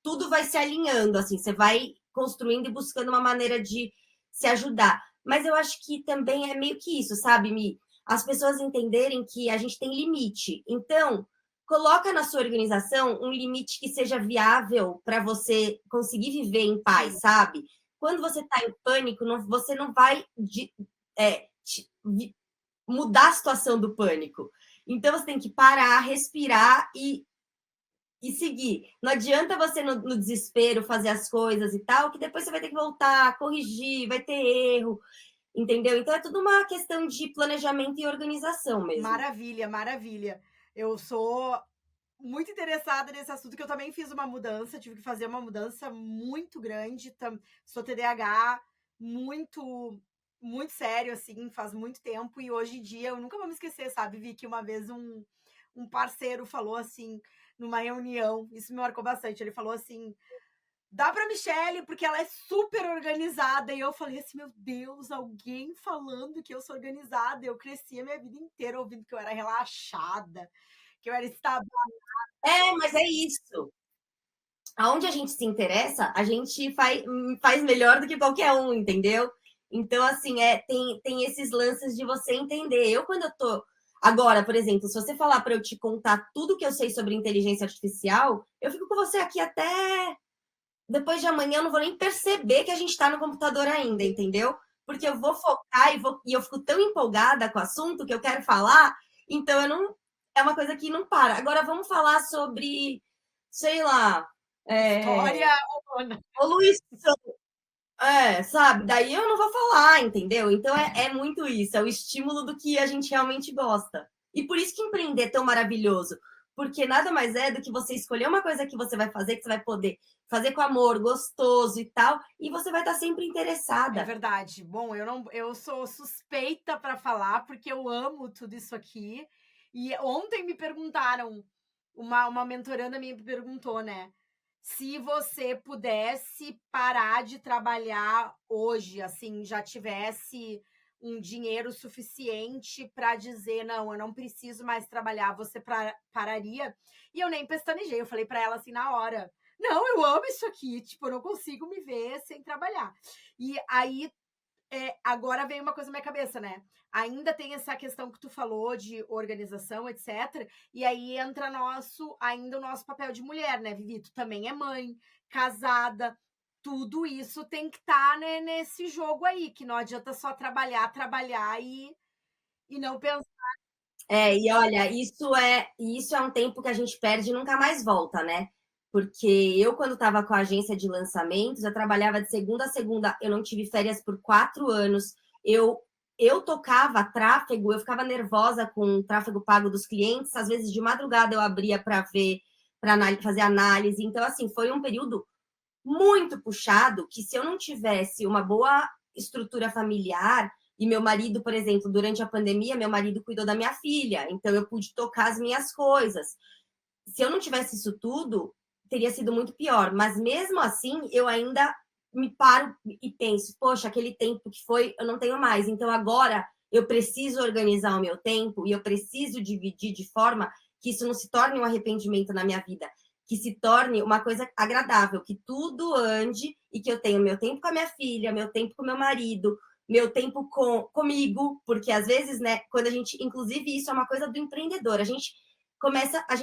tudo vai se alinhando, assim, você vai construindo e buscando uma maneira de se ajudar. Mas eu acho que também é meio que isso, sabe, Mi? As pessoas entenderem que a gente tem limite. Então, coloca na sua organização um limite que seja viável para você conseguir viver em paz, sabe? Quando você está em pânico, você não vai mudar a situação do pânico. Então, você tem que parar, respirar e seguir. Não adianta você, no desespero, fazer as coisas e tal, que depois você vai ter que voltar, corrigir, vai ter erro, entendeu? Então é tudo uma questão de planejamento e organização mesmo. Maravilha, maravilha. Eu sou muito interessada nesse assunto, que eu também fiz uma mudança, tive que fazer uma mudança muito grande. Sou TDAH, muito, muito sério, assim, faz muito tempo. E hoje em dia, eu nunca vou me esquecer, sabe, Vi, que uma vez um parceiro falou assim, numa reunião, isso me marcou bastante. Ele falou assim: dá pra Michelle, porque ela é super organizada. E eu falei assim, meu Deus, alguém falando que eu sou organizada. Eu cresci a minha vida inteira ouvindo que eu era relaxada, que eu era estável. Mas é isso. Aonde a gente se interessa, a gente faz melhor do que qualquer um, entendeu? Então, assim, tem esses lances de você entender. Eu, quando eu tô. Agora, por exemplo, se você falar para eu te contar tudo que eu sei sobre inteligência artificial, eu fico com você aqui até depois de amanhã, eu não vou nem perceber que a gente está no computador ainda, entendeu? Porque eu vou focar e eu fico tão empolgada com o assunto que eu quero falar, então eu não. É uma coisa que não para. Agora vamos falar sobre, sei lá, História humana. poluição. Sabe? Daí eu não vou falar, entendeu? Então é muito isso, é o estímulo do que a gente realmente gosta. E por isso que empreender é tão maravilhoso, porque nada mais é do que você escolher uma coisa que você vai fazer, que você vai poder fazer com amor, gostoso e tal, e você vai estar sempre É interessada. verdade. Bom, eu sou suspeita para falar, porque eu amo tudo isso aqui. E ontem me perguntaram, uma mentoranda minha me perguntou, né? Se você pudesse parar de trabalhar hoje, assim, já tivesse um dinheiro suficiente para dizer, não, eu não preciso mais trabalhar, você pararia? E eu nem pestanejei, eu falei para ela assim na hora. Não, eu amo isso aqui, tipo, eu não consigo me ver sem trabalhar. E aí, agora vem uma coisa na minha cabeça, né? Ainda tem essa questão que tu falou de organização, etc. E aí entra ainda o nosso papel de mulher, né, Vivi? Tu também é mãe, casada, tudo isso tem que estar, né, nesse jogo aí, que não adianta só trabalhar e não pensar. E olha, isso é um tempo que a gente perde e nunca mais volta, né? Porque eu, quando estava com a agência de lançamentos, eu trabalhava de segunda a segunda, eu não tive férias por 4 anos. Eu tocava tráfego, eu ficava nervosa com o tráfego pago dos clientes, às vezes de madrugada eu abria para ver, para fazer análise. Então, assim, foi um período muito puxado que se eu não tivesse uma boa estrutura familiar, e meu marido, por exemplo, durante a pandemia, meu marido cuidou da minha filha, então eu pude tocar as minhas coisas. Se eu não tivesse isso tudo, teria sido muito pior. Mas mesmo assim, eu ainda me paro e penso, poxa, aquele tempo que foi, eu não tenho mais. Então agora eu preciso organizar o meu tempo e eu preciso dividir de forma que isso não se torne um arrependimento na minha vida, que se torne uma coisa agradável, que tudo ande e que eu tenha meu tempo com a minha filha, meu tempo com meu marido, meu tempo comigo, porque às vezes, né, quando a gente, inclusive isso é uma coisa do empreendedor, a gente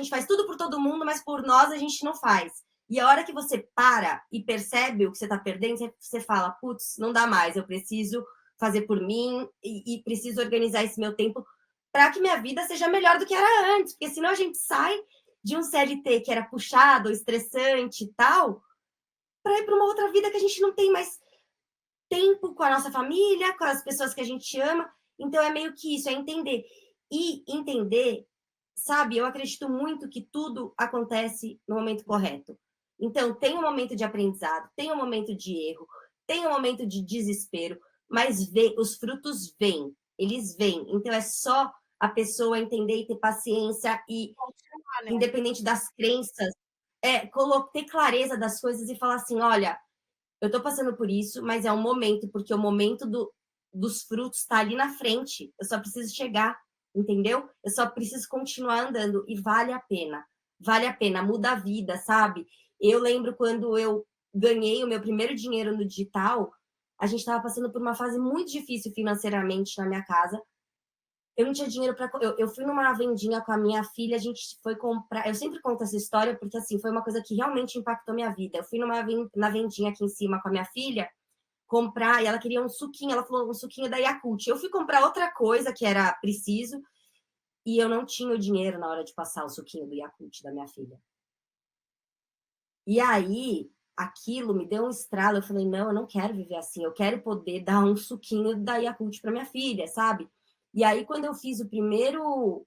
faz tudo por todo mundo, mas por nós a gente não faz. E a hora que você para e percebe o que você está perdendo, você fala, putz, não dá mais, eu preciso fazer por mim e preciso organizar esse meu tempo para que minha vida seja melhor do que era antes, porque senão a gente sai de um CLT que era puxado, estressante e tal, para ir para uma outra vida que a gente não tem mais tempo com a nossa família, com as pessoas que a gente ama. Então é meio que isso, é entender. E entender, sabe, eu acredito muito que tudo acontece no momento correto. Então tem um momento de aprendizado, tem um momento de erro, tem um momento de desespero, mas os frutos vêm, eles vêm. Então é só a pessoa entender e ter paciência e, Continuar, né? independente das crenças, ter clareza das coisas e falar assim, olha, eu tô passando por isso, mas é um momento, porque o momento dos frutos está ali na frente. Eu só preciso chegar, entendeu? Eu só preciso continuar andando e vale a pena. Vale a pena, muda a vida, sabe? Eu lembro quando eu ganhei o meu primeiro dinheiro no digital, a gente estava passando por uma fase muito difícil financeiramente na minha casa. Eu não tinha dinheiro para. Eu fui numa vendinha com a minha filha, a gente foi comprar. Eu sempre conto essa história porque, assim, foi uma coisa que realmente impactou minha vida. Eu fui na vendinha aqui em cima com a minha filha comprar e ela queria um suquinho. Ela falou um suquinho da Yakult. Eu fui comprar outra coisa que era preciso e eu não tinha o dinheiro na hora de passar o suquinho do Yakult da minha filha. E aí, aquilo me deu um estralo. Eu falei, não, eu não quero viver assim. Eu quero poder dar um suquinho da Yakult para minha filha, sabe? E aí, quando eu fiz o primeiro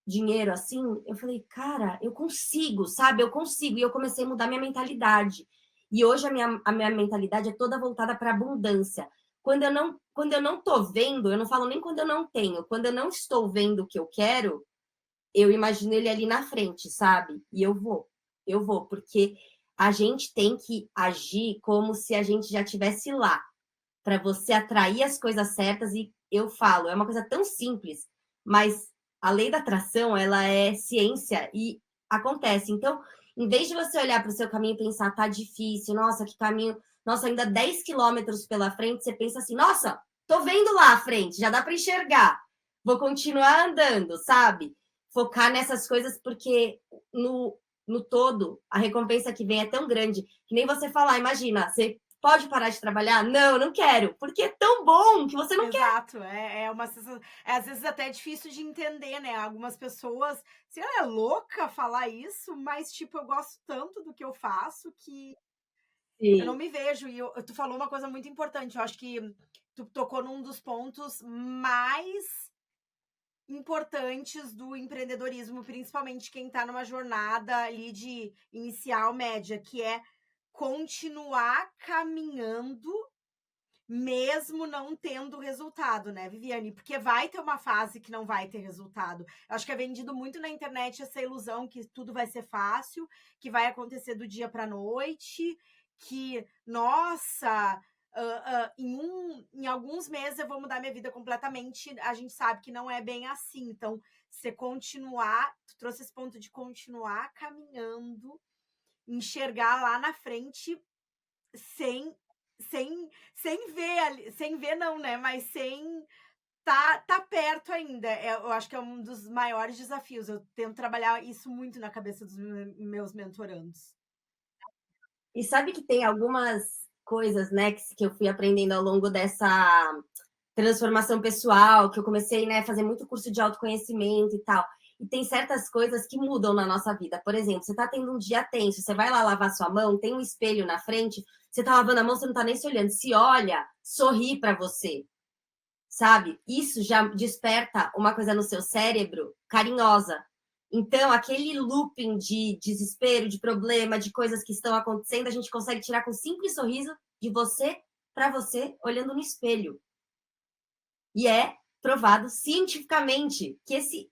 dinheiro assim, eu falei, cara, eu consigo, sabe? Eu consigo. E eu comecei a mudar minha mentalidade. E hoje a minha mentalidade é toda voltada para abundância. Quando eu não tô vendo, eu não falo nem quando eu não tenho, quando eu não estou vendo o que eu quero, eu imagino ele ali na frente, sabe? E eu vou, porque a gente tem que agir como se a gente já tivesse lá, para você atrair as coisas certas. E eu falo, é uma coisa tão simples, mas a lei da atração, ela é ciência e acontece. Então, em vez de você olhar para o seu caminho e pensar, tá difícil, nossa, que caminho, nossa, ainda 10 quilômetros pela frente, você pensa assim, nossa, tô vendo lá à frente, já dá para enxergar, vou continuar andando, sabe? Focar nessas coisas, porque no todo, a recompensa que vem é tão grande, que nem você falar, imagina, você pode parar de trabalhar? Não, não quero, porque é tão bom que você não quer. Exato, é uma sensação, às vezes até difícil de entender, né, algumas pessoas, se ela é louca falar isso, mas tipo, eu gosto tanto do que eu faço que Eu não Sim. me vejo, e tu falou uma coisa muito importante, eu acho que tu tocou num dos pontos mais importantes do empreendedorismo, principalmente quem está numa jornada ali de inicial, média, que é continuar caminhando mesmo não tendo resultado, né, Viviane? Porque vai ter uma fase que não vai ter resultado. Eu acho que é vendido muito na internet essa ilusão que tudo vai ser fácil, que vai acontecer do dia para noite, que, nossa, em alguns meses eu vou mudar minha vida completamente. A gente sabe que não é bem assim. Então, você continuar, tu trouxe esse ponto de continuar caminhando, enxergar lá na frente sem sem ver ali, sem ver não, né, mas sem tá perto ainda. Eu acho que é um dos maiores desafios. Eu tento trabalhar isso muito na cabeça dos meus mentorandos. E sabe que tem algumas coisas, né, que eu fui aprendendo ao longo dessa transformação pessoal, que eu comecei, né, a fazer muito curso de autoconhecimento e tal. E tem certas coisas que mudam na nossa vida. Por exemplo, você tá tendo um dia tenso, você vai lá lavar sua mão, tem um espelho na frente, você tá lavando a mão, você não tá nem se olhando. Se olha, sorri para você, sabe? Isso já desperta uma coisa no seu cérebro carinhosa. Então, aquele looping de desespero, de problema, de coisas que estão acontecendo, a gente consegue tirar com um simples sorriso de você para você, olhando no espelho. E é provado cientificamente que esse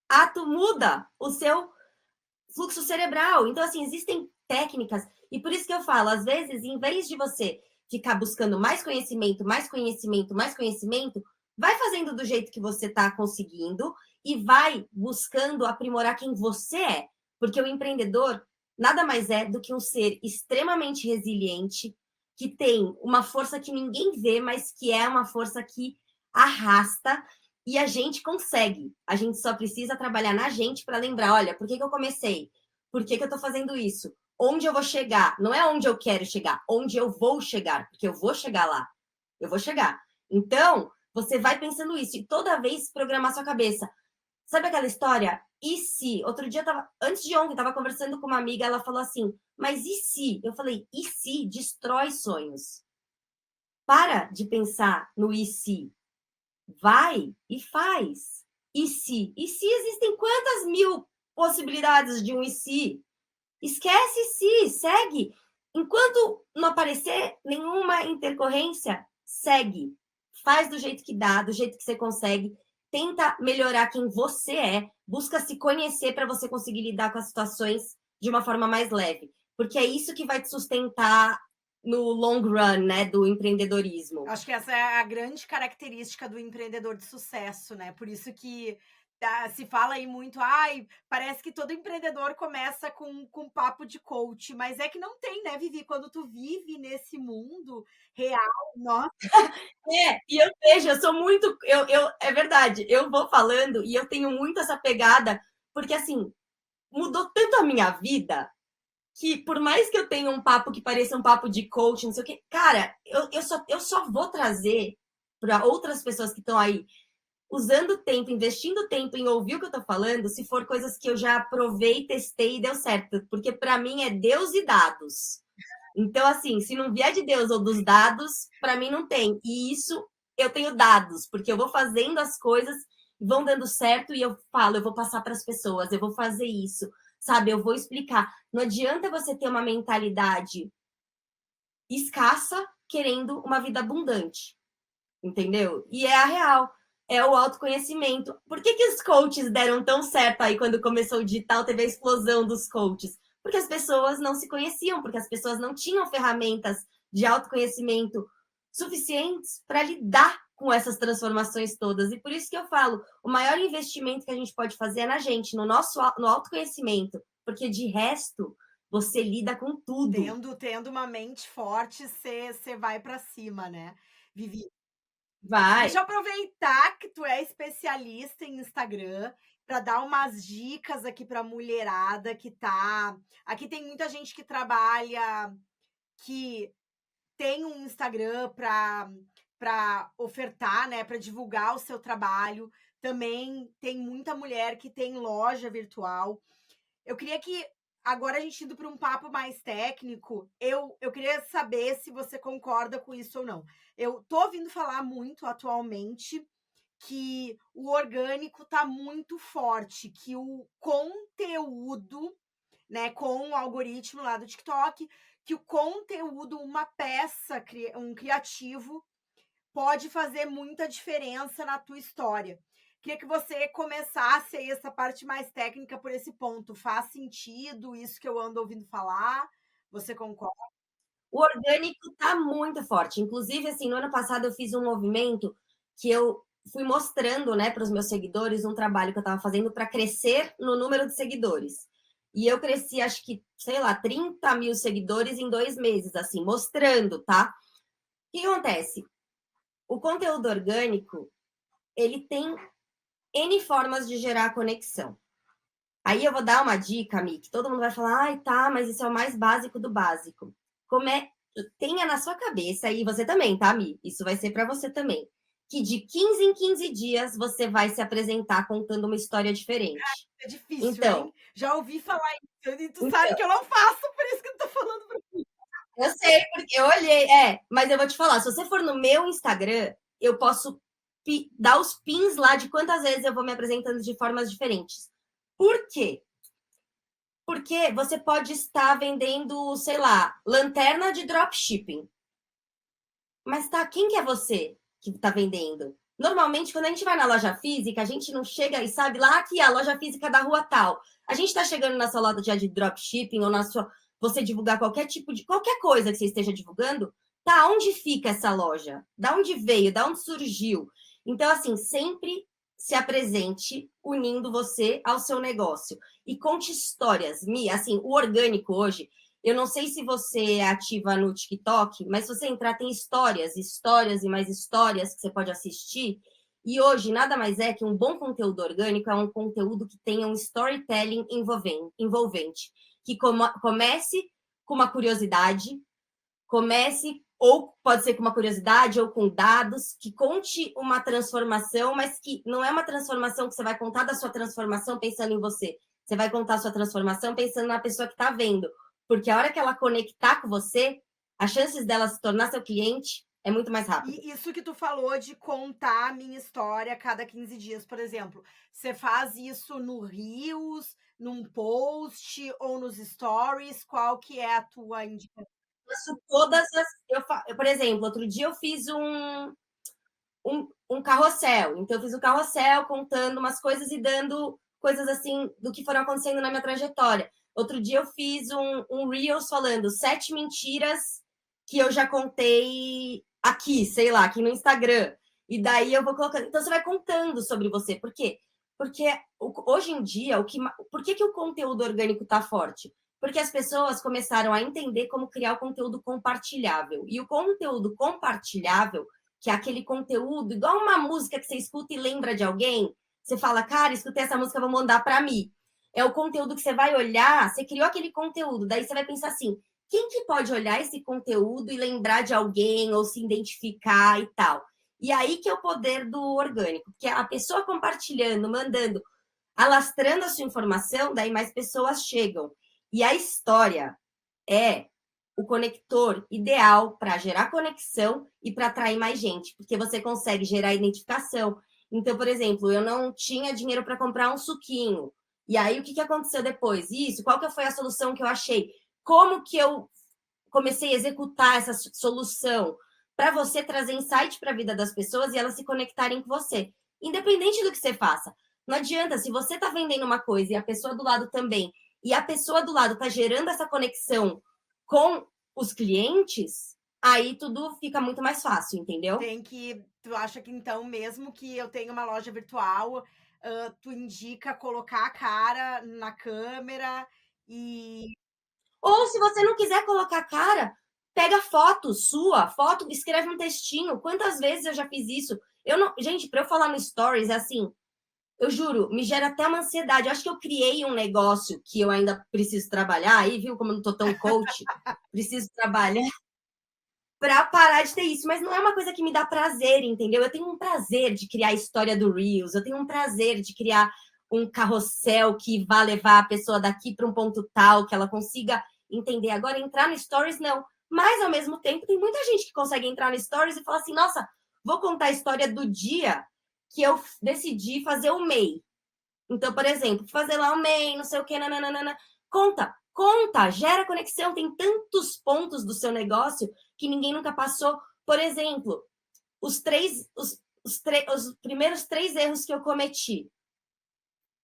ato muda o seu fluxo cerebral. Então, assim, existem técnicas, e por isso que eu falo, às vezes, em vez de você ficar buscando mais conhecimento, mais conhecimento, mais conhecimento, vai fazendo do jeito que você está conseguindo e vai buscando aprimorar quem você é. Porque o empreendedor nada mais é do que um ser extremamente resiliente, que tem uma força que ninguém vê, mas que é uma força que arrasta, e a gente consegue. A gente só precisa trabalhar na gente para lembrar, olha, por que eu comecei? Por que eu estou fazendo isso? Onde eu vou chegar? Não é onde eu quero chegar, onde eu vou chegar, porque eu vou chegar lá. Eu vou chegar. Então, você vai pensando isso e toda vez programar sua cabeça. Sabe aquela história? E se? Outro dia, antes de ontem, estava conversando com uma amiga, ela falou assim, mas e se? Eu falei, e se destrói sonhos? Para de pensar no e se. Vai e faz. E se? E se existem quantas mil possibilidades de um e se? Esquece se, segue. Enquanto não aparecer nenhuma intercorrência, segue. Faz do jeito que dá, do jeito que você consegue. Tenta melhorar quem você é. Busca se conhecer para você conseguir lidar com as situações de uma forma mais leve. Porque é isso que vai te sustentar no long run, né, do empreendedorismo. Acho que essa é a grande característica do empreendedor de sucesso, né? Por isso que se fala aí muito, ai, parece que todo empreendedor começa com papo de coach, mas é que não tem, né, Vivi? Quando tu vive nesse mundo real, nossa. E eu vejo, eu sou muito. É verdade, eu vou falando e eu tenho muito essa pegada, porque assim, mudou tanto a minha vida que, por mais que eu tenha um papo que pareça um papo de coaching, não sei o quê, cara, eu só vou trazer para outras pessoas que estão aí usando tempo, investindo tempo em ouvir o que eu tô falando, se for coisas que eu já provei, testei e deu certo. Porque para mim é Deus e dados. Então, assim, se não vier de Deus ou dos dados, para mim não tem. E isso eu tenho dados, porque eu vou fazendo as coisas, vão dando certo e eu falo, eu vou passar para as pessoas, eu vou fazer isso, sabe? Eu vou explicar. Não adianta você ter uma mentalidade escassa querendo uma vida abundante, entendeu? E é a real, é o autoconhecimento. Por que os coaches deram tão certo aí quando começou o digital, teve a explosão dos coaches? Porque as pessoas não se conheciam, porque as pessoas não tinham ferramentas de autoconhecimento suficientes para lidar com essas transformações todas. E por isso que eu falo, o maior investimento que a gente pode fazer é na gente, no autoconhecimento, porque de resto você lida com tudo. Tendo uma mente forte, você vai para cima, né? Vivi, Vai. deixa eu aproveitar que tu é especialista em Instagram para dar umas dicas aqui para mulherada que tá. Aqui tem muita gente que trabalha, que tem um Instagram para ofertar, né, para divulgar o seu trabalho. Também tem muita mulher que tem loja virtual. Eu queria que agora a gente indo para um papo mais técnico, eu queria saber se você concorda com isso ou não. Eu tô ouvindo falar muito atualmente que o orgânico tá muito forte, que o conteúdo, né, com o algoritmo lá do TikTok, que o conteúdo, uma peça, um criativo, pode fazer muita diferença na tua história. Queria que você começasse aí essa parte mais técnica por esse ponto. Faz sentido isso que eu ando ouvindo falar? Você concorda? O orgânico tá muito forte. Inclusive, assim, no ano passado eu fiz um movimento que eu fui mostrando, né, para os meus seguidores um trabalho que eu estava fazendo para crescer no número de seguidores. E eu cresci, acho que, sei lá, 30 mil seguidores em 2 meses, assim, mostrando, tá? O que acontece? O conteúdo orgânico, ele tem N formas de gerar conexão. Aí eu vou dar uma dica, Mi, que todo mundo vai falar, ai, tá, mas isso é o mais básico do básico. Tenha na sua cabeça, e você também, tá, Mi? Isso vai ser para você também. Que de 15 em 15 dias você vai se apresentar contando uma história diferente. É difícil, Então, hein? Já ouvi falar isso, e tu sabe então que eu não faço, por isso que eu tô falando pra ti. eu sei, porque eu olhei. Mas eu vou te falar, se você for no meu Instagram, eu posso dar os pins lá de quantas vezes eu vou me apresentando de formas diferentes. Por quê? Porque você pode estar vendendo, sei lá, lanterna de dropshipping. Mas tá, quem que é você que tá vendendo? Normalmente, quando a gente vai na loja física, a gente não chega e sabe lá que a loja física da rua tal. A gente tá chegando na sua loja de dropshipping ou na sua. Você divulgar qualquer tipo de. Qualquer coisa que você esteja divulgando, tá? Onde fica essa loja? Da onde veio? Da onde surgiu? Então, assim, sempre se apresente unindo você ao seu negócio. E conte histórias. Assim, o orgânico hoje, eu não sei se você é ativa no TikTok, mas se você entrar, tem histórias, histórias e mais histórias que você pode assistir. E hoje, nada mais é que um bom conteúdo orgânico é um conteúdo que tenha um storytelling envolvente. Que comece com uma curiosidade, ou pode ser com uma curiosidade, ou com dados, que conte uma transformação, mas que não é uma transformação que você vai contar da sua transformação pensando em você. Você vai contar a sua transformação pensando na pessoa que está vendo. Porque a hora que ela conectar com você, as chances dela se tornar seu cliente é muito mais rápido. E isso que tu falou de contar a minha história a cada 15 dias, por exemplo, você faz isso no Reels, num post ou nos stories? Qual que é a tua indicação? Faço todas as. Por exemplo, outro dia eu fiz um carrossel. Então, eu fiz um carrossel contando umas coisas e dando coisas assim do que foram acontecendo na minha trajetória. Outro dia eu fiz um Reels falando 7 mentiras que eu já contei aqui, sei lá, aqui no Instagram. E daí eu vou colocando. Então, você vai contando sobre você. Por quê? Porque hoje em dia, por que o conteúdo orgânico está forte? Porque as pessoas começaram a entender como criar o conteúdo compartilhável. E o conteúdo compartilhável, que é aquele conteúdo, igual uma música que você escuta e lembra de alguém, você fala, cara, escutei essa música, vou mandar para mim. É o conteúdo que você vai olhar, você criou aquele conteúdo, daí você vai pensar assim, quem que pode olhar esse conteúdo e lembrar de alguém ou se identificar e tal? E aí que é o poder do orgânico, porque a pessoa compartilhando, mandando, alastrando a sua informação, daí mais pessoas chegam. E a história é o conector ideal para gerar conexão e para atrair mais gente, porque você consegue gerar identificação. Então, por exemplo, eu não tinha dinheiro para comprar um suquinho. E aí, o que aconteceu depois? Isso, qual que foi a solução que eu achei? Como que eu comecei a executar essa solução para você trazer insight para a vida das pessoas e elas se conectarem com você, independente do que você faça. Não adianta, se você está vendendo uma coisa e a pessoa do lado também, e a pessoa do lado está gerando essa conexão com os clientes, aí tudo fica muito mais fácil, entendeu? Tu acha que então, mesmo que eu tenha uma loja virtual, tu indica colocar a cara na câmera e. Ou se você não quiser colocar cara, pega foto sua, escreve um textinho. Quantas vezes eu já fiz isso? Gente, para eu falar no Stories, é assim, eu juro, me gera até uma ansiedade. Eu acho que eu criei um negócio que eu ainda preciso trabalhar. Aí, viu como eu não tô tão coach? Preciso trabalhar para parar de ter isso. Mas não é uma coisa que me dá prazer, entendeu? Eu tenho um prazer de criar a história do Reels. Eu tenho um prazer de criar um carrossel que vá levar a pessoa daqui para um ponto tal, que ela consiga entender. Agora, entrar no Stories, não. Mas, ao mesmo tempo, tem muita gente que consegue entrar no Stories e falar assim, nossa, vou contar a história do dia que eu decidi fazer o MEI. Então, por exemplo, fazer lá o MEI, não sei o que, nananana. Conta, gera conexão. Tem tantos pontos do seu negócio que ninguém nunca passou. Por exemplo, os primeiros 3 erros que eu cometi.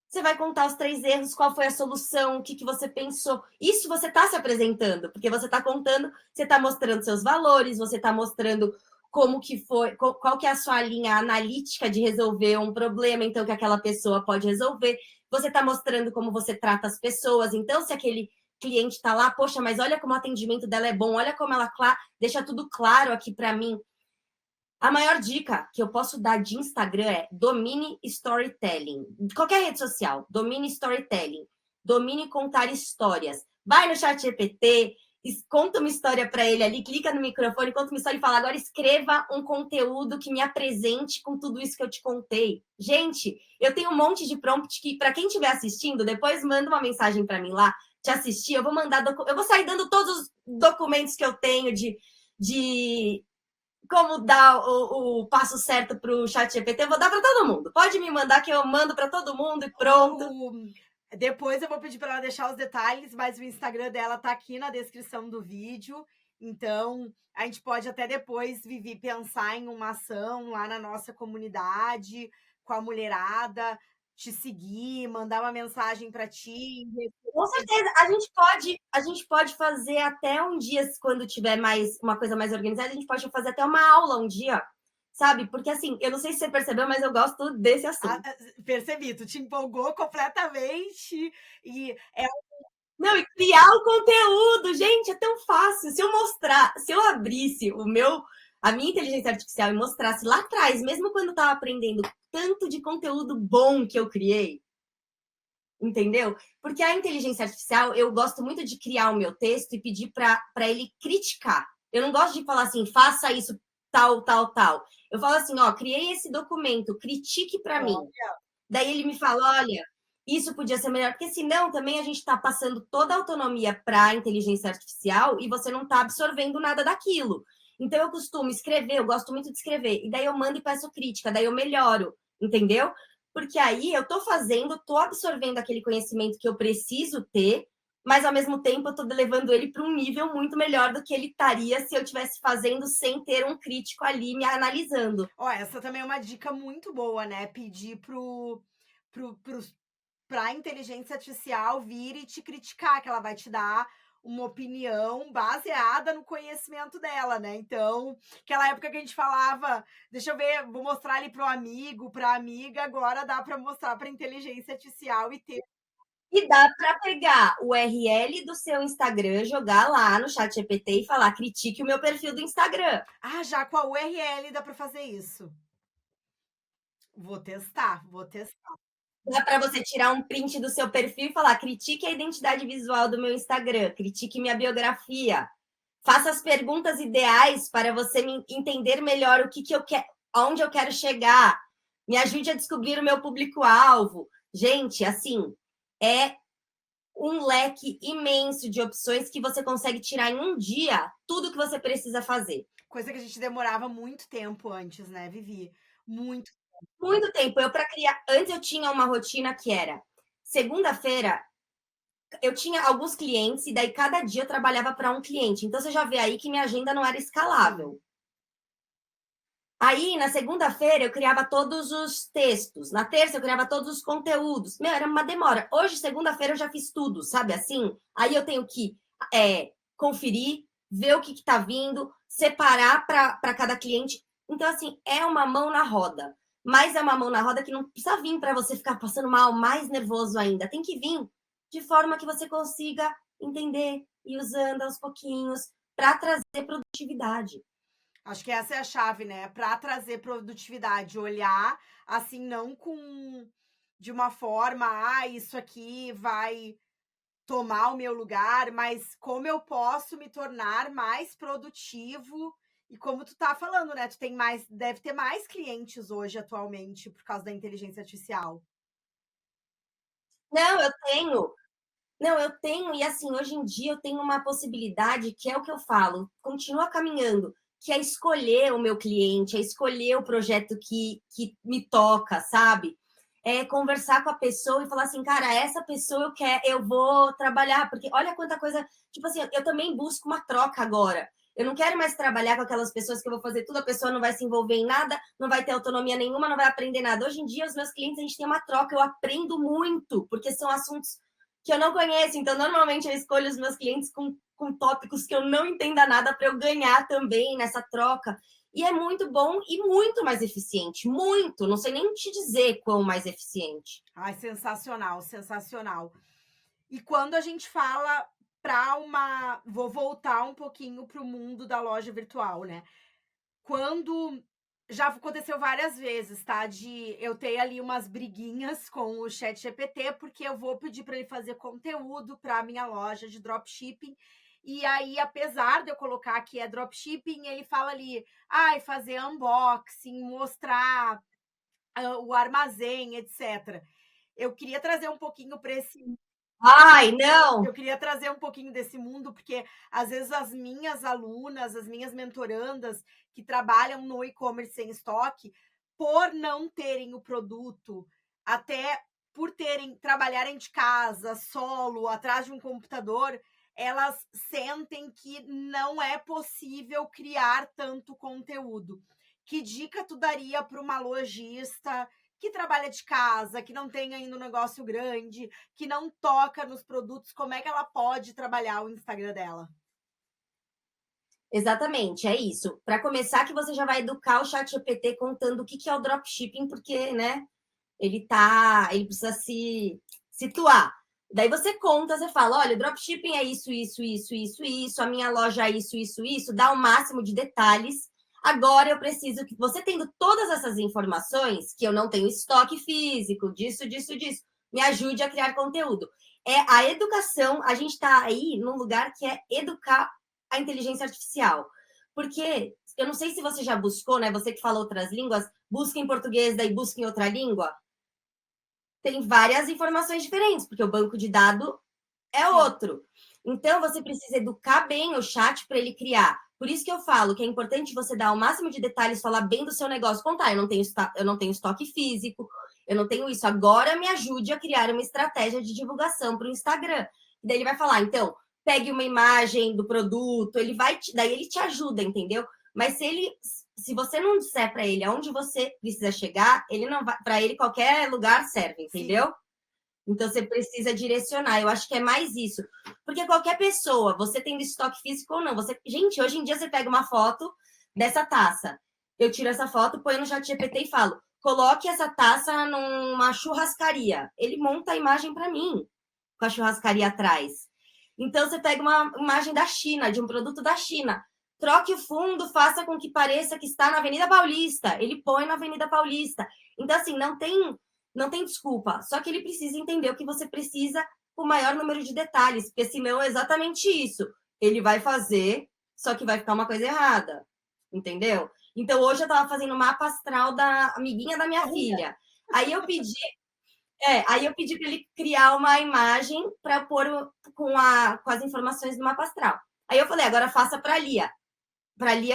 Você vai contar os 3 erros, qual foi a solução, o que você pensou. Isso você está se apresentando, porque você está contando, você está mostrando seus valores, você está mostrando como que foi, qual que é a sua linha analítica de resolver um problema, então, que aquela pessoa pode resolver. Você está mostrando como você trata as pessoas. Então, se aquele cliente está lá, poxa, mas olha como o atendimento dela é bom, olha como ela deixa tudo claro aqui para mim. A maior dica que eu posso dar de Instagram é domine storytelling. Qualquer rede social, domine storytelling. Domine contar histórias. Vai no chat GPT, conta uma história para ele ali, clica no microfone, conta uma história e fala, agora escreva um conteúdo que me apresente com tudo isso que eu te contei. Gente, eu tenho um monte de prompt que, para quem estiver assistindo, depois manda uma mensagem para mim lá, te assistir, eu vou mandar, eu vou sair dando todos os documentos que eu tenho de como dar o passo certo para o chat GPT, eu vou dar para todo mundo. Pode me mandar que eu mando para todo mundo e pronto. Depois eu vou pedir para ela deixar os detalhes, mas o Instagram dela tá aqui na descrição do vídeo. Então, a gente pode até depois, Vivi, pensar em uma ação lá na nossa comunidade, com a mulherada, te seguir, mandar uma mensagem para ti. Com certeza, a gente pode fazer até um dia, quando tiver uma coisa mais organizada, a gente pode fazer até uma aula um dia, sabe? Porque assim, eu não sei se você percebeu, mas eu gosto desse assunto. Percebi, tu te empolgou completamente e Não, e criar o conteúdo, gente, é tão fácil. Se eu abrisse a minha inteligência artificial e mostrasse lá atrás, mesmo quando eu estava aprendendo tanto de conteúdo bom que eu criei, entendeu? Porque a inteligência artificial, eu gosto muito de criar o meu texto e pedir para ele criticar. Eu não gosto de falar assim, faça isso, tal, tal, tal. Eu falo assim, ó, criei esse documento, critique para mim. Daí ele me fala, olha, isso podia ser melhor, porque senão também a gente está passando toda a autonomia para a inteligência artificial e você não está absorvendo nada daquilo. Então eu costumo escrever, eu gosto muito de escrever, e daí eu mando e peço crítica, daí eu melhoro, entendeu? Porque aí eu estou absorvendo aquele conhecimento que eu preciso ter, mas ao mesmo tempo eu estou levando ele para um nível muito melhor do que ele estaria se eu estivesse fazendo sem ter um crítico ali me analisando. Ó, essa também é uma dica muito boa, né? Pedir pra inteligência artificial vir e te criticar, que ela vai te dar uma opinião baseada no conhecimento dela, né? Então, aquela época que a gente falava, deixa eu ver, vou mostrar ali pro amigo, pra amiga, agora dá para mostrar pra inteligência artificial e ter. E dá para pegar o URL do seu Instagram, jogar lá no chat GPT e falar, critique o meu perfil do Instagram. Ah, já com a URL dá para fazer isso. Vou testar. Dá para você tirar um print do seu perfil e falar, critique a identidade visual do meu Instagram, critique minha biografia, faça as perguntas ideais para você entender melhor o que eu quero, aonde eu quero chegar, me ajude a descobrir o meu público-alvo. Gente, assim, é um leque imenso de opções que você consegue tirar em um dia tudo que você precisa fazer. Coisa que a gente demorava muito tempo antes, né, Vivi? Muito. Muito tempo. Antes eu tinha uma rotina que era segunda-feira, eu tinha alguns clientes e daí cada dia eu trabalhava para um cliente. Então você já vê aí que minha agenda não era escalável. Aí, na segunda-feira, eu criava todos os textos. Na terça, eu criava todos os conteúdos. Meu, era uma demora. Hoje, segunda-feira, eu já fiz tudo, sabe assim? Aí eu tenho que conferir, ver o que está vindo, separar para cada cliente. Então, assim, é uma mão na roda. Mas é uma mão na roda que não precisa vir para você ficar passando mal, mais nervoso ainda. Tem que vir de forma que você consiga entender e usando aos pouquinhos para trazer produtividade. Acho que essa é a chave, né? Para trazer produtividade, olhar assim, não de uma forma, isso aqui vai tomar o meu lugar, mas como eu posso me tornar mais produtivo. E como tu tá falando, né? Deve ter mais clientes hoje atualmente por causa da inteligência artificial. Não, eu tenho. Não, eu tenho, e assim, hoje em dia eu tenho uma possibilidade que é o que eu falo, continua caminhando, que é escolher o meu cliente, é escolher o projeto que me toca, sabe? É conversar com a pessoa e falar assim, cara, essa pessoa eu quero, eu vou trabalhar, porque olha quanta coisa. Tipo assim, eu também busco uma troca agora. Eu não quero mais trabalhar com aquelas pessoas que eu vou fazer tudo, a pessoa não vai se envolver em nada, não vai ter autonomia nenhuma, não vai aprender nada. Hoje em dia, os meus clientes, a gente tem uma troca, eu aprendo muito, porque são assuntos que eu não conheço. Então, normalmente, eu escolho os meus clientes com tópicos que eu não entenda nada para eu ganhar também nessa troca. E é muito bom e muito mais eficiente. Muito. Não sei nem te dizer quão mais eficiente. Ai, sensacional, sensacional. E quando a gente fala para uma. Vou voltar um pouquinho para o mundo da loja virtual, né? Quando. Já aconteceu várias vezes, tá? De eu ter ali umas briguinhas com o ChatGPT, porque eu vou pedir para ele fazer conteúdo para a minha loja de dropshipping. E aí, apesar de eu colocar que é dropshipping, ele fala ali, fazer unboxing, mostrar o armazém, etc. Eu queria trazer um pouquinho para esse. Ai, não! Eu queria trazer um pouquinho desse mundo, porque às vezes as minhas alunas, as minhas mentorandas que trabalham no e-commerce em estoque, por não terem o produto, até por trabalharem de casa, solo, atrás de um computador, elas sentem que não é possível criar tanto conteúdo. Que dica tu daria para uma lojista que trabalha de casa, que não tem ainda um negócio grande, que não toca nos produtos, como é que ela pode trabalhar o Instagram dela? Exatamente, é isso. Para começar, que você já vai educar o ChatGPT contando o que é o dropshipping, porque, né, ele precisa se situar. Daí você conta, você fala, olha, o dropshipping é isso, a minha loja é isso, dá o máximo de detalhes. Agora eu preciso que você tendo todas essas informações, que eu não tenho estoque físico, disso, me ajude a criar conteúdo. É a educação, a gente está aí num lugar que é educar a inteligência artificial. Porque eu não sei se você já buscou, né? Você que fala outras línguas, busca em português, daí busca em outra língua. Tem várias informações diferentes, porque o banco de dados é outro. Então, você precisa educar bem o chat para ele criar. Por isso que eu falo que é importante você dar o máximo de detalhes, falar bem do seu negócio, contar. Eu não tenho estoque físico, eu não tenho isso. Agora me ajude a criar uma estratégia de divulgação para o Instagram. E daí ele vai falar, então, pegue uma imagem do produto, daí ele te ajuda, entendeu? Mas se você não disser para ele aonde você precisa chegar, ele não vai, para ele qualquer lugar serve, entendeu? Sim. Então você precisa direcionar. Eu acho que é mais isso. Porque qualquer pessoa, você tendo estoque físico ou não, gente, hoje em dia você pega uma foto dessa taça. Eu tiro essa foto, ponho no ChatGPT e falo: coloque essa taça numa churrascaria. Ele monta a imagem para mim, com a churrascaria atrás. Então você pega uma imagem da China, de um produto da China. Troque o fundo, faça com que pareça que está na Avenida Paulista. Ele põe na Avenida Paulista. Então, assim, não tem desculpa. Só que ele precisa entender o que você precisa com o maior número de detalhes, porque senão é exatamente isso. Ele vai fazer, só que vai ficar uma coisa errada. Entendeu? Então, hoje eu estava fazendo o mapa astral da amiguinha da minha filha. Aí eu pedi para ele criar uma imagem para pôr com as informações do mapa astral. Aí eu falei, agora faça para a Lia,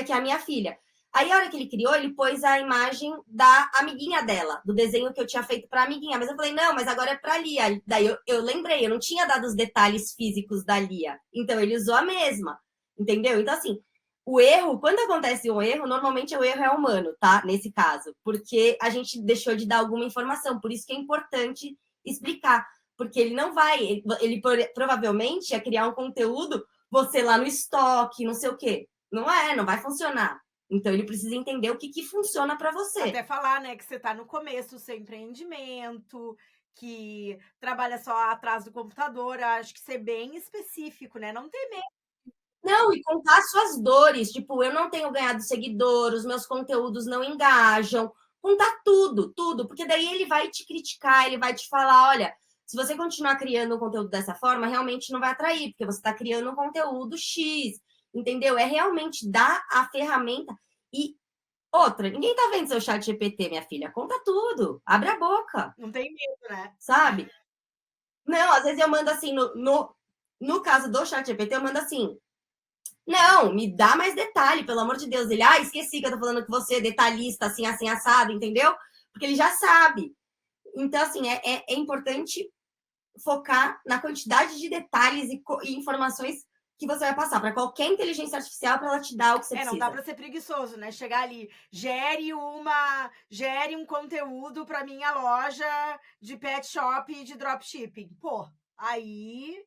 que é a minha filha. Aí, a hora que ele criou, ele pôs a imagem da amiguinha dela, do desenho que eu tinha feito para a amiguinha. Mas eu falei, não, mas agora é para a Lia. Daí eu lembrei, eu não tinha dado os detalhes físicos da Lia. Então, ele usou a mesma, entendeu? Então, assim, o erro, quando acontece um erro, normalmente o erro é humano, tá? Nesse caso, porque a gente deixou de dar alguma informação. Por isso que é importante explicar. Porque ele não vai, ele provavelmente ia criar um conteúdo, você lá no estoque, não sei o quê. Não vai funcionar. Então ele precisa entender o que funciona para você. Até falar, né, que você está no começo do seu empreendimento, que trabalha só atrás do computador, acho que ser bem específico, né? Não ter medo. Não, e contar suas dores, tipo, eu não tenho ganhado seguidor, os meus conteúdos não engajam, contar tudo, porque daí ele vai te criticar, ele vai te falar, olha, se você continuar criando um conteúdo dessa forma, realmente não vai atrair, porque você está criando um conteúdo X, entendeu? É realmente dar a ferramenta. E outra, ninguém tá vendo seu chat GPT, minha filha. Conta tudo. Abre a boca. Não tem medo, né? Sabe? Não, às vezes eu mando assim, no caso do ChatGPT, eu mando assim, não, me dá mais detalhe, pelo amor de Deus. Ele, esqueci que eu tô falando com você, detalhista, assim, assim, assado, entendeu? Porque ele já sabe. Então, assim, é importante focar na quantidade de detalhes e informações que você vai passar para qualquer inteligência artificial para ela te dar o que você Não dá precisa. para ser preguiçoso, né? Chegar ali, gere um conteúdo para minha loja de pet shop e de dropshipping. Pô, aí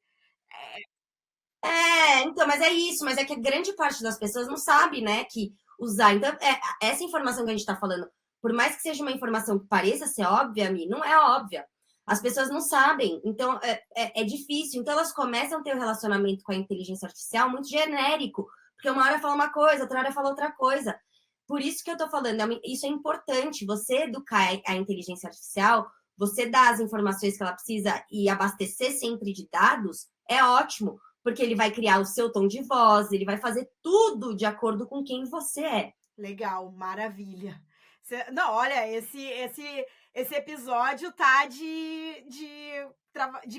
Então, mas é isso, mas é que a grande parte das pessoas não sabe, né, que usar. Então, essa informação que a gente está falando, por mais que seja uma informação que pareça ser óbvia, Mi, não é óbvia. As pessoas não sabem, então é difícil. Então, elas começam a ter um relacionamento com a inteligência artificial muito genérico, porque uma hora fala uma coisa, outra hora fala outra coisa. Por isso que eu estou falando, isso é importante, você educar a inteligência artificial, você dar as informações que ela precisa e abastecer sempre de dados, é ótimo, porque ele vai criar o seu tom de voz, ele vai fazer tudo de acordo com quem você é. legal, maravilha. Não, olha, esse episódio tá de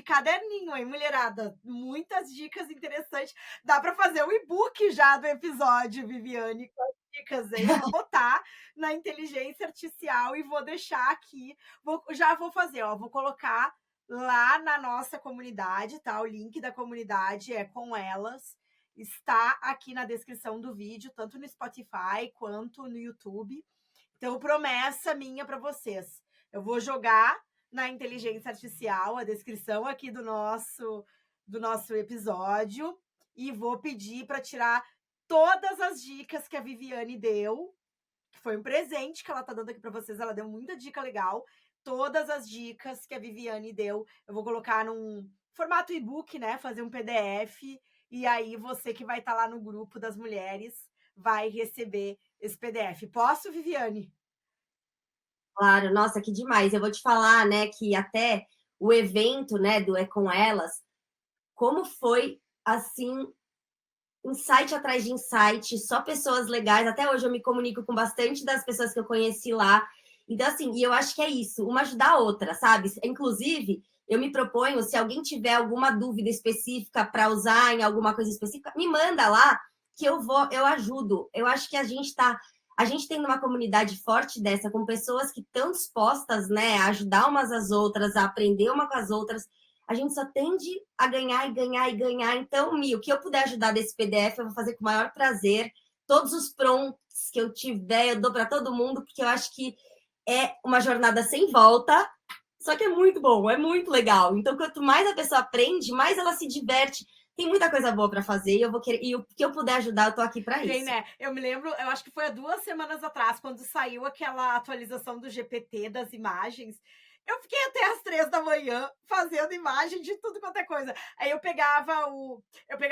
caderninho, hein, mulherada? Muitas dicas interessantes. Dá para fazer um e-book já do episódio, Viviane, com as dicas, hein? Vou botar na inteligência artificial e vou deixar aqui. Já vou fazer, ó, vou colocar lá na nossa comunidade, tá? O link da comunidade é com elas. Está aqui na descrição do vídeo, tanto no Spotify quanto no YouTube. Então, promessa minha para vocês. Eu vou jogar na inteligência artificial a descrição aqui do nosso episódio e vou pedir para tirar todas as dicas que a Viviane deu, que foi um presente que ela tá dando aqui para vocês. Ela deu muita dica legal. Todas as dicas que a Viviane deu, eu vou colocar num formato e-book, né? Fazer um PDF. E aí, você que vai estar lá no grupo das mulheres vai receber esse PDF. Posso, Viviane? Claro, nossa, que demais. Eu vou te falar, né, que até o evento, né, do É Com Elas, como foi, assim, insight atrás de insight, só pessoas legais. Até hoje eu me comunico com bastante das pessoas que eu conheci lá. Então, assim, e eu acho que é isso, uma ajudar a outra, sabe? Inclusive, eu me proponho, se alguém tiver alguma dúvida específica para usar em alguma coisa específica, me manda lá que eu ajudo. Eu acho que a gente tem uma comunidade forte dessa, com pessoas que estão dispostas, né, a ajudar umas às outras, a aprender uma com as outras. A gente só tende a ganhar e ganhar e ganhar. Então, Mi, o que eu puder ajudar desse PDF, eu vou fazer com o maior prazer. Todos os prompts que eu tiver, eu dou para todo mundo, porque eu acho que é uma jornada sem volta, só que é muito bom, é muito legal. Então, quanto mais a pessoa aprende, mais ela se diverte. Tem muita coisa boa para fazer e eu vou querer, e o que eu puder ajudar, eu tô aqui para isso. Né? Eu me lembro, eu acho que foi há 2 semanas atrás, quando saiu aquela atualização do GPT das imagens. Eu fiquei até às 3 da manhã fazendo imagem de tudo quanto é coisa. Aí eu pegava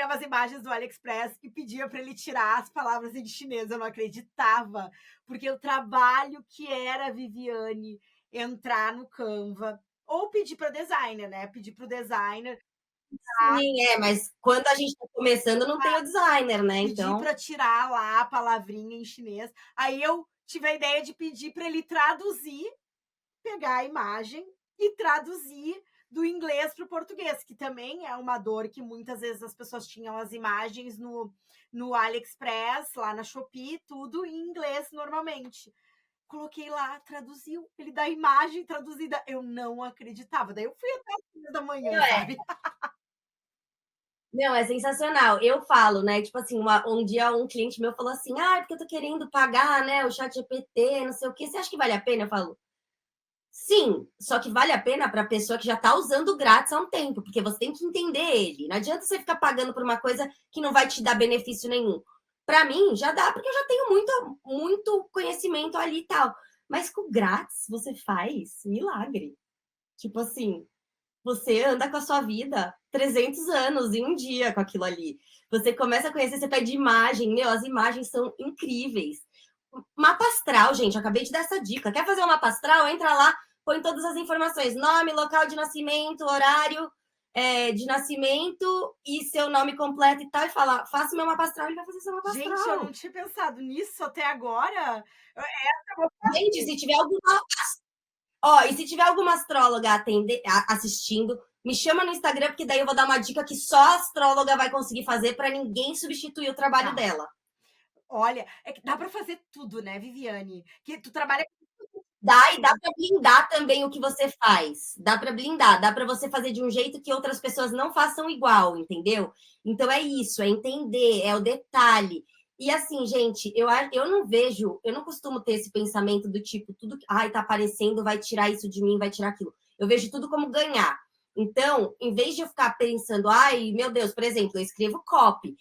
as imagens do AliExpress e pedia para ele tirar as palavras em chinês. Eu não acreditava, porque o trabalho que era a Viviane entrar no Canva ou pedir para designer, né? Pedir para o designer. Sim, mas quando a gente tá começando, não tem o designer, né? Pedir Então, para tirar lá a palavrinha em chinês. Aí eu tive a ideia de pedir para ele traduzir, pegar a imagem e traduzir do inglês para o português, que também é uma dor que muitas vezes as pessoas tinham as imagens no AliExpress, lá na Shopee, tudo em inglês normalmente. Coloquei lá, traduziu, ele dá a imagem traduzida. Eu não acreditava. Daí eu fui até as 3 da manhã, sabe? não, é sensacional. Eu falo, né? Tipo assim, um dia um cliente meu falou assim: porque eu tô querendo pagar, né? O chat GPT, não sei o quê. Você acha que vale a pena? Eu falo, sim, só que vale a pena para a pessoa que já está usando grátis há um tempo, porque você tem que entender ele. Não adianta você ficar pagando por uma coisa que não vai te dar benefício nenhum. Para mim, já dá, porque eu já tenho muito conhecimento ali e tal. Mas com grátis, você faz milagre. Tipo assim, você anda com a sua vida 300 anos em um dia com aquilo ali. Você começa a conhecer, você pede imagem, meu, as imagens são incríveis. Mapa astral, gente, eu acabei de dar essa dica. Quer fazer um mapa astral? Entra lá, põe todas as informações: nome, local de nascimento, horário de nascimento e seu nome completo e tal, e fala, faça meu mapa astral, ele vai fazer seu mapa astral. Gente, eu não tinha pensado nisso até agora. Gente, se tiver alguma... Ó, e se tiver alguma astróloga assistindo, Me chama no Instagram, porque daí eu vou dar uma dica que só a astróloga vai conseguir fazer para ninguém substituir o trabalho dela. Olha, é que dá para fazer tudo, né, Viviane? Que tu trabalha. Dá e dá para blindar também o que você faz. Dá para blindar, dá para você fazer de um jeito que outras pessoas não façam igual, entendeu? Então é isso, é entender, é o detalhe. E assim, gente, eu não vejo, eu não costumo ter esse pensamento do tipo, tudo que, ai, tá aparecendo, vai tirar isso de mim, vai tirar aquilo. Eu vejo tudo como ganhar. Então, em vez de eu ficar pensando, ai, meu Deus, por exemplo, eu escrevo copy.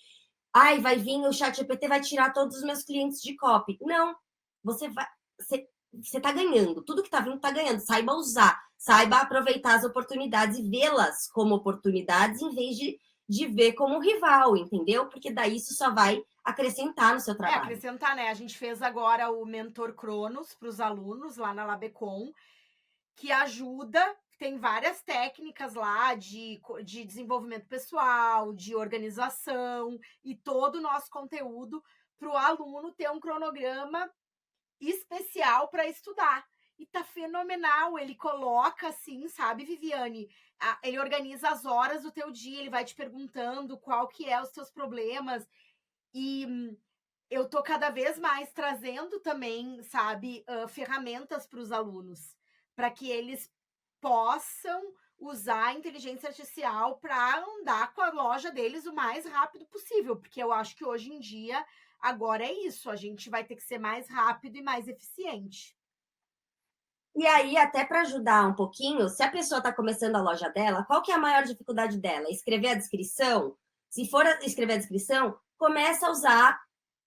Ai, vai vir o ChatGPT, vai tirar todos os meus clientes de copy. Não, você vai. Você está ganhando, tudo que está vindo está ganhando. Saiba usar, saiba aproveitar as oportunidades e vê-las como oportunidades em vez de ver como rival, entendeu? Porque daí isso só vai acrescentar no seu trabalho. Acrescentar, né? A gente fez agora o Mentor Cronos para os alunos lá na Labecom, que ajuda, tem várias técnicas lá de desenvolvimento pessoal, de organização e todo o nosso conteúdo para o aluno ter um cronograma especial para estudar. E tá fenomenal, ele coloca assim, sabe, Viviane? Ele organiza as horas do teu dia, ele vai te perguntando qual que é os teus problemas. E eu tô cada vez mais trazendo também, sabe, ferramentas para os alunos, para que eles possam usar a inteligência artificial para andar com a loja deles o mais rápido possível, porque eu acho que hoje em dia, agora é isso, a gente vai ter que ser mais rápido e mais eficiente. E aí, até para ajudar um pouquinho, se a pessoa está começando a loja dela, qual que é a maior dificuldade dela? Escrever a descrição? Se for escrever a descrição, começa a usar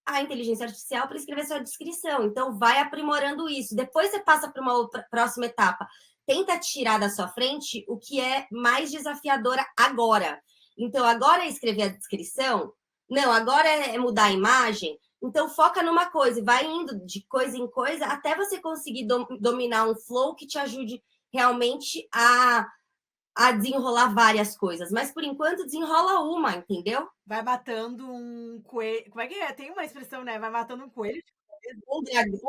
a inteligência artificial para escrever sua descrição. Então, vai aprimorando isso. Depois você passa para uma próxima etapa. Tenta tirar da sua frente o que é mais desafiadora agora. Então, agora é escrever a descrição? Não, agora é mudar a imagem? Então, foca numa coisa e vai indo de coisa em coisa até você conseguir dominar um flow que te ajude realmente a desenrolar várias coisas. Mas, por enquanto, desenrola uma, entendeu? Vai matando um coelho. Como é que é? Tem uma expressão, né? Vai matando um coelho Um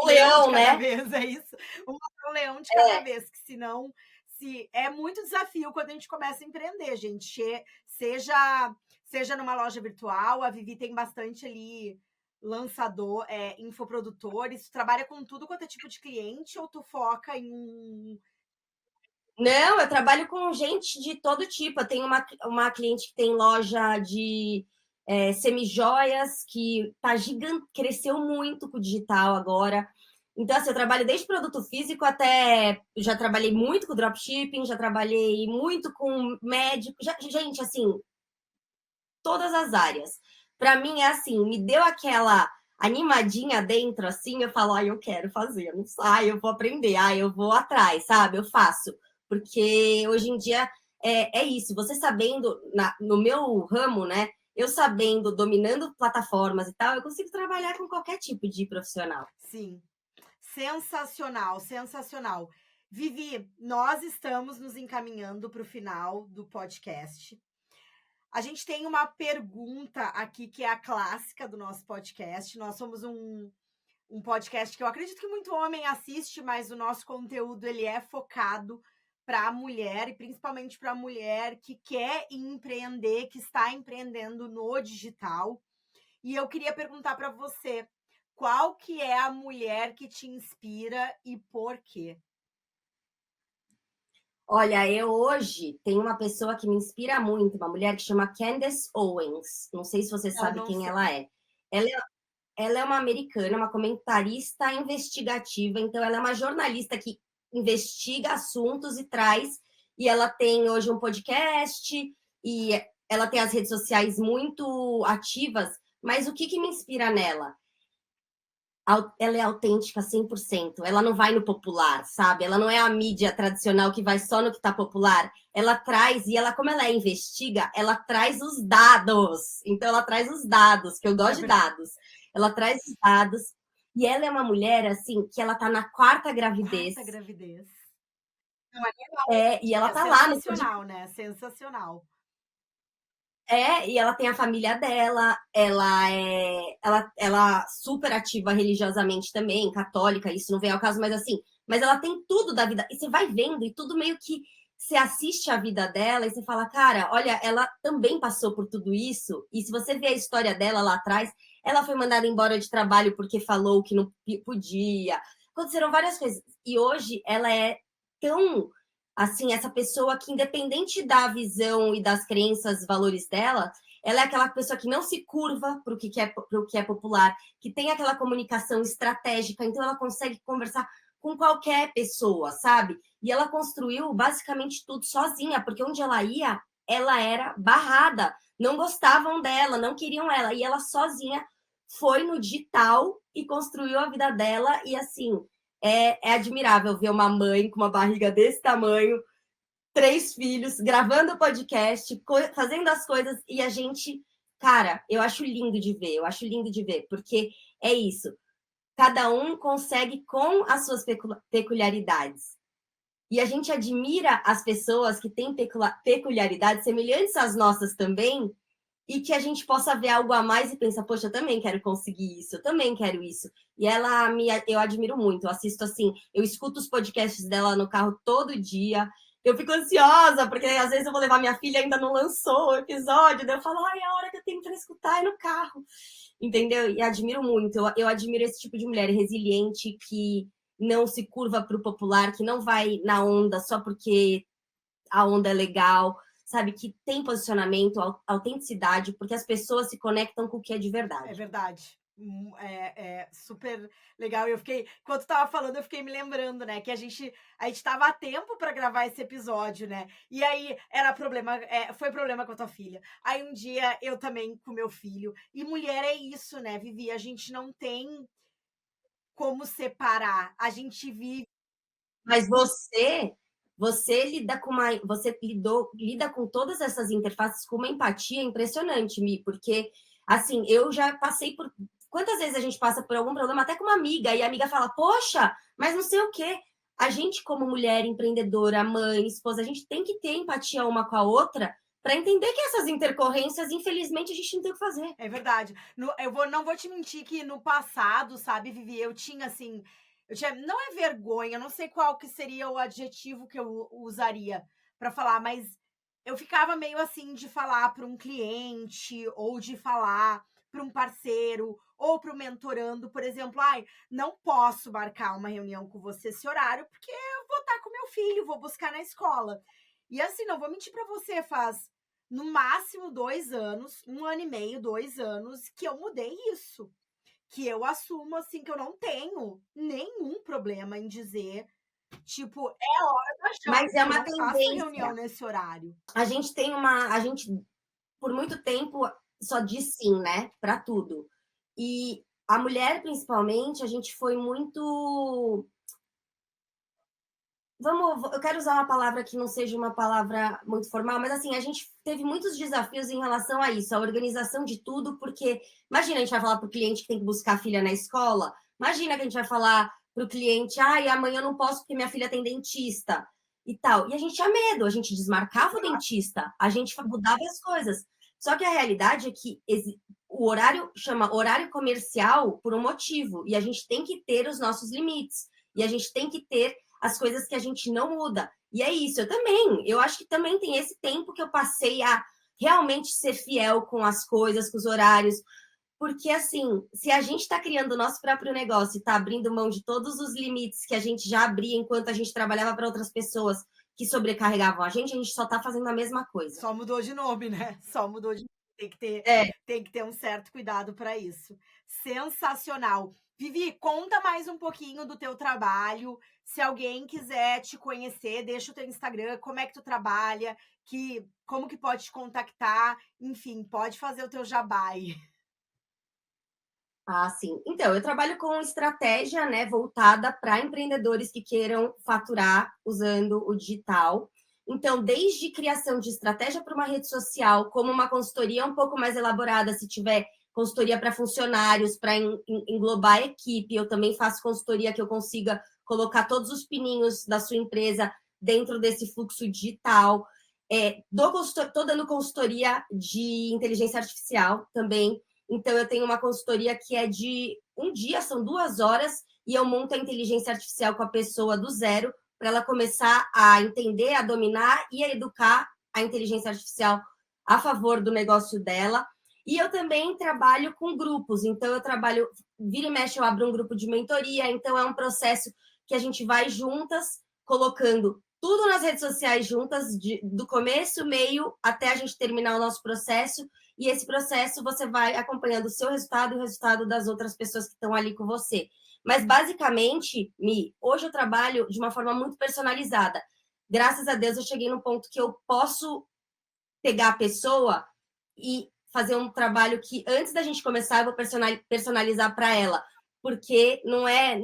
leão, de cada né? vez, é isso. Um leão de cada vez, que senão é muito desafio quando a gente começa a empreender, gente. Seja numa loja virtual, a Vivi tem bastante ali lançador, infoprodutores. Tu trabalha com tudo quanto é tipo de cliente ou tu foca em um. Não, eu trabalho com gente de todo tipo. Eu tenho uma cliente que tem loja de semijoias, que tá gigante, cresceu muito com o digital agora. Então, assim, eu trabalho desde produto físico até. Já trabalhei muito com dropshipping, já trabalhei muito com médico. Gente, assim, todas as áreas. Para mim é assim, me deu aquela animadinha dentro, assim, eu falo, eu quero fazer, não sei, eu vou aprender, eu vou atrás, sabe? Eu faço. Porque hoje em dia é isso, você sabendo, no meu ramo, né? Eu sabendo, dominando plataformas e tal, eu consigo trabalhar com qualquer tipo de profissional. Sim. Sensacional, sensacional. Vivi, nós estamos nos encaminhando para o final do podcast. A gente tem uma pergunta aqui que é a clássica do nosso podcast. Nós somos um podcast que eu acredito que muito homem assiste, mas o nosso conteúdo ele é focado para a mulher e principalmente para a mulher que quer empreender, que está empreendendo no digital. E eu queria perguntar para você, qual que é a mulher que te inspira e por quê? Olha, eu hoje tenho uma pessoa que me inspira muito, uma mulher que chama Candace Owens. Não sei se você sabe quem ela é. Ela é uma americana, uma comentarista investigativa, então ela é uma jornalista que investiga assuntos e traz, e ela tem hoje um podcast, e ela tem as redes sociais muito ativas, mas o que me inspira nela? Ela é autêntica 100%, ela não vai no popular, sabe? Ela não é a mídia tradicional que vai só no que está popular. Ela traz, e ela, como ela investiga, ela traz os dados. Então, ela traz os dados, que eu gosto de dados. Ela traz os dados, e ela é uma mulher, assim, que ela tá na quarta gravidez. Quarta gravidez. E ela tá lá no... Sensacional, né? Sensacional. E ela tem a família dela, ela super ativa religiosamente também, católica, isso não vem ao caso, mas assim, mas ela tem tudo da vida, e você vai vendo, e tudo meio que você assiste a vida dela e você fala, cara, olha, ela também passou por tudo isso. E se você vê a história dela lá atrás, ela foi mandada embora de trabalho porque falou que não podia. Aconteceram várias coisas. E hoje ela é tão, assim, essa pessoa que, independente da visão e das crenças, valores dela, ela é aquela pessoa que não se curva para o que é popular, que tem aquela comunicação estratégica, então ela consegue conversar com qualquer pessoa, sabe? E ela construiu basicamente tudo sozinha, porque onde ela ia, ela era barrada. Não gostavam dela, não queriam ela. E ela sozinha foi no digital e construiu a vida dela. E assim, é admirável ver uma mãe com uma barriga desse tamanho, 3 filhos, gravando podcast, fazendo as coisas. E a gente, cara, eu acho lindo de ver, porque é isso. Cada um consegue com as suas peculiaridades. E a gente admira as pessoas que têm peculiaridades semelhantes às nossas também, e que a gente possa ver algo a mais e pensar, poxa, eu também quero conseguir isso, eu também quero isso. E eu admiro muito, eu assisto assim, eu escuto os podcasts dela no carro todo dia, eu fico ansiosa, porque às vezes eu vou levar minha filha, ainda não lançou o episódio, daí eu falo, ai, é a hora que eu tenho para escutar é no carro, entendeu? E admiro muito, eu admiro esse tipo de mulher resiliente, que não se curva para o popular, que não vai na onda só porque a onda é legal, sabe? Que tem posicionamento, autenticidade, porque as pessoas se conectam com o que é de verdade. É verdade. É super legal. Eu fiquei, enquanto tu tava falando, eu fiquei me lembrando, né, que a gente tava a tempo para gravar esse episódio, né? E aí era problema, foi problema com a tua filha. Aí um dia eu também com meu filho. E mulher é isso, né, Vivi? A gente não tem como separar. A gente vive. Mas você lida com lida com todas essas interfaces com uma empatia impressionante, Mi, porque assim, eu já passei por quantas vezes a gente passa por algum problema até com uma amiga e a amiga fala: "Poxa, mas não sei o quê". A gente como mulher empreendedora, mãe, esposa, a gente tem que ter empatia uma com a outra para entender que essas intercorrências, infelizmente, a gente não tem o que fazer. É verdade. Não vou te mentir que no passado, sabe, Vivi, eu tinha assim, não é vergonha, não sei qual que seria o adjetivo que eu usaria para falar, mas eu ficava meio assim de falar para um cliente ou de falar para um parceiro ou para o mentorando, por exemplo, ai, não posso marcar uma reunião com você esse horário porque eu vou estar com meu filho, vou buscar na escola. E assim, não vou mentir para você, faz no máximo 2 anos, 1 ano e meio, 2 anos, que eu mudei isso. Que eu assumo, assim, que eu não tenho nenhum problema em dizer, tipo, é hora da janta, Mas é eu uma não faço reunião tendência. nesse horário. A gente por muito tempo só diz sim, né, para tudo. E a mulher, principalmente, a gente foi muito. Eu quero usar uma palavra que não seja uma palavra muito formal, mas assim, a gente teve muitos desafios em relação a isso, a organização de tudo, porque imagina, a gente vai falar para o cliente que tem que buscar a filha na escola, imagina que a gente vai falar para o cliente, ai, amanhã eu não posso porque minha filha tem dentista e tal. E a gente tinha medo, a gente desmarcava o dentista, a gente mudava as coisas. Só que a realidade é que o horário chama horário comercial por um motivo, e a gente tem que ter os nossos limites, e a gente tem que ter as coisas que a gente não muda. E é isso, eu acho que também tem esse tempo que eu passei a realmente ser fiel com as coisas, com os horários, porque assim, se a gente está criando o nosso próprio negócio e está abrindo mão de todos os limites que a gente já abria enquanto a gente trabalhava para outras pessoas que sobrecarregavam a gente só está fazendo a mesma coisa. Só mudou de nome, né? Só mudou de nome. É. Tem que ter um certo cuidado para isso. Sensacional. Vivi, conta mais um pouquinho do teu trabalho. Se alguém quiser te conhecer, deixa o teu Instagram, como é que tu trabalha, como que pode te contactar, enfim, pode fazer o teu jabá aí. Ah, sim. Então, eu trabalho com estratégia, né, voltada para empreendedores que queiram faturar usando o digital. Então, desde criação de estratégia para uma rede social, como uma consultoria um pouco mais elaborada, se tiver consultoria para funcionários, para englobar a equipe, eu também faço consultoria que eu consiga colocar todos os pininhos da sua empresa dentro desse fluxo digital. Estou dando consultoria de inteligência artificial também. Então, eu tenho uma consultoria que é de um dia, são 2 horas, e eu monto a inteligência artificial com a pessoa do zero, para ela começar a entender, a dominar e a educar a inteligência artificial a favor do negócio dela. E eu também trabalho com grupos, então eu trabalho, vira e mexe, eu abro um grupo de mentoria, então é um processo que a gente vai juntas, colocando tudo nas redes sociais juntas, do começo, meio, até a gente terminar o nosso processo, e esse processo você vai acompanhando o seu resultado e o resultado das outras pessoas que estão ali com você. Mas, basicamente, Mi, hoje eu trabalho de uma forma muito personalizada. Graças a Deus, eu cheguei no ponto que eu posso pegar a pessoa e fazer um trabalho que, antes da gente começar, eu vou personalizar para ela. Porque não é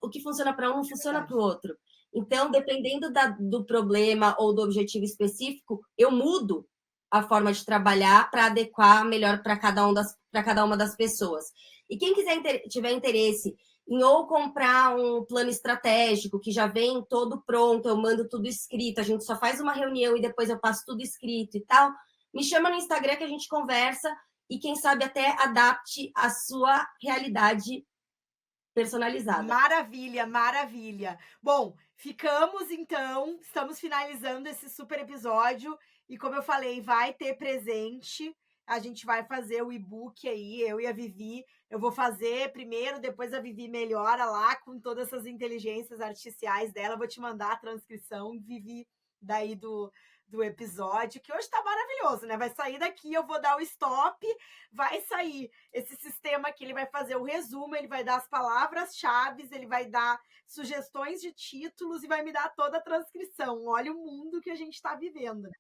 o que funciona para um não funciona para o outro. Então, dependendo do problema ou do objetivo específico, eu mudo a forma de trabalhar para adequar melhor para cada uma das pessoas. E quem tiver interesse em ou comprar um plano estratégico que já vem todo pronto, eu mando tudo escrito, a gente só faz uma reunião e depois eu passo tudo escrito e tal, me chama no Instagram que a gente conversa e quem sabe até adapte a sua realidade personalizada. Maravilha, maravilha. Bom, ficamos então, estamos finalizando esse super episódio e como eu falei, vai ter presente. A gente vai fazer o e-book aí, eu e a Vivi. Eu vou fazer primeiro, depois a Vivi melhora lá com todas essas inteligências artificiais dela. Vou te mandar a transcrição, Vivi, daí do episódio, que hoje tá maravilhoso, né? Vai sair daqui, eu vou dar o stop, vai sair esse sistema aqui, ele vai fazer o resumo, ele vai dar as palavras-chave, ele vai dar sugestões de títulos e vai me dar toda a transcrição. Olha o mundo que a gente tá vivendo, né?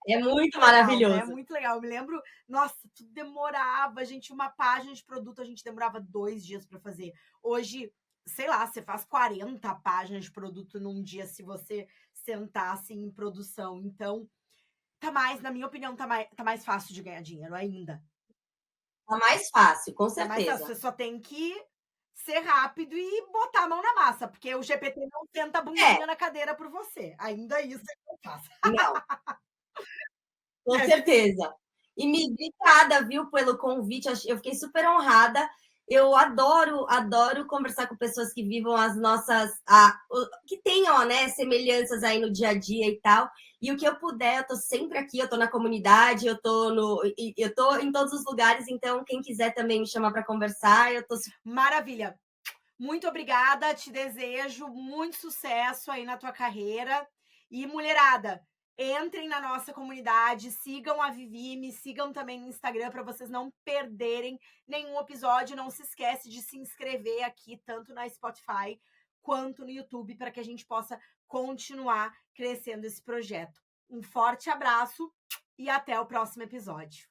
É muito Legal, maravilhoso. né? É muito legal. Eu me lembro, nossa, tudo demorava, gente, uma página de produto, a gente demorava 2 dias para fazer. Hoje, sei lá, você faz 40 páginas de produto num dia se você sentar assim em produção. Então, tá mais, na minha opinião, tá mais fácil de ganhar dinheiro ainda. Tá mais fácil, com Tá mais fácil, certeza. você só tem que ser rápido e botar a mão na massa, porque o GPT não senta a bundinha na cadeira por você. Ainda isso ele não faz. Não. Com certeza. E me obrigada, viu, pelo convite. Eu fiquei super honrada. Eu adoro conversar com pessoas que vivam as nossas, que tenham, né, semelhanças aí no dia a dia e tal. E o que eu puder, eu tô sempre aqui, eu tô na comunidade, eu tô em todos os lugares, então quem quiser também me chamar para conversar, eu tô. Maravilha. Muito obrigada, te desejo muito sucesso aí na tua carreira. E mulherada, entrem na nossa comunidade, sigam a Vivi, me sigam também no Instagram para vocês não perderem nenhum episódio. Não se esquece de se inscrever aqui, tanto na Spotify quanto no YouTube, para que a gente possa continuar crescendo esse projeto. Um forte abraço e até o próximo episódio.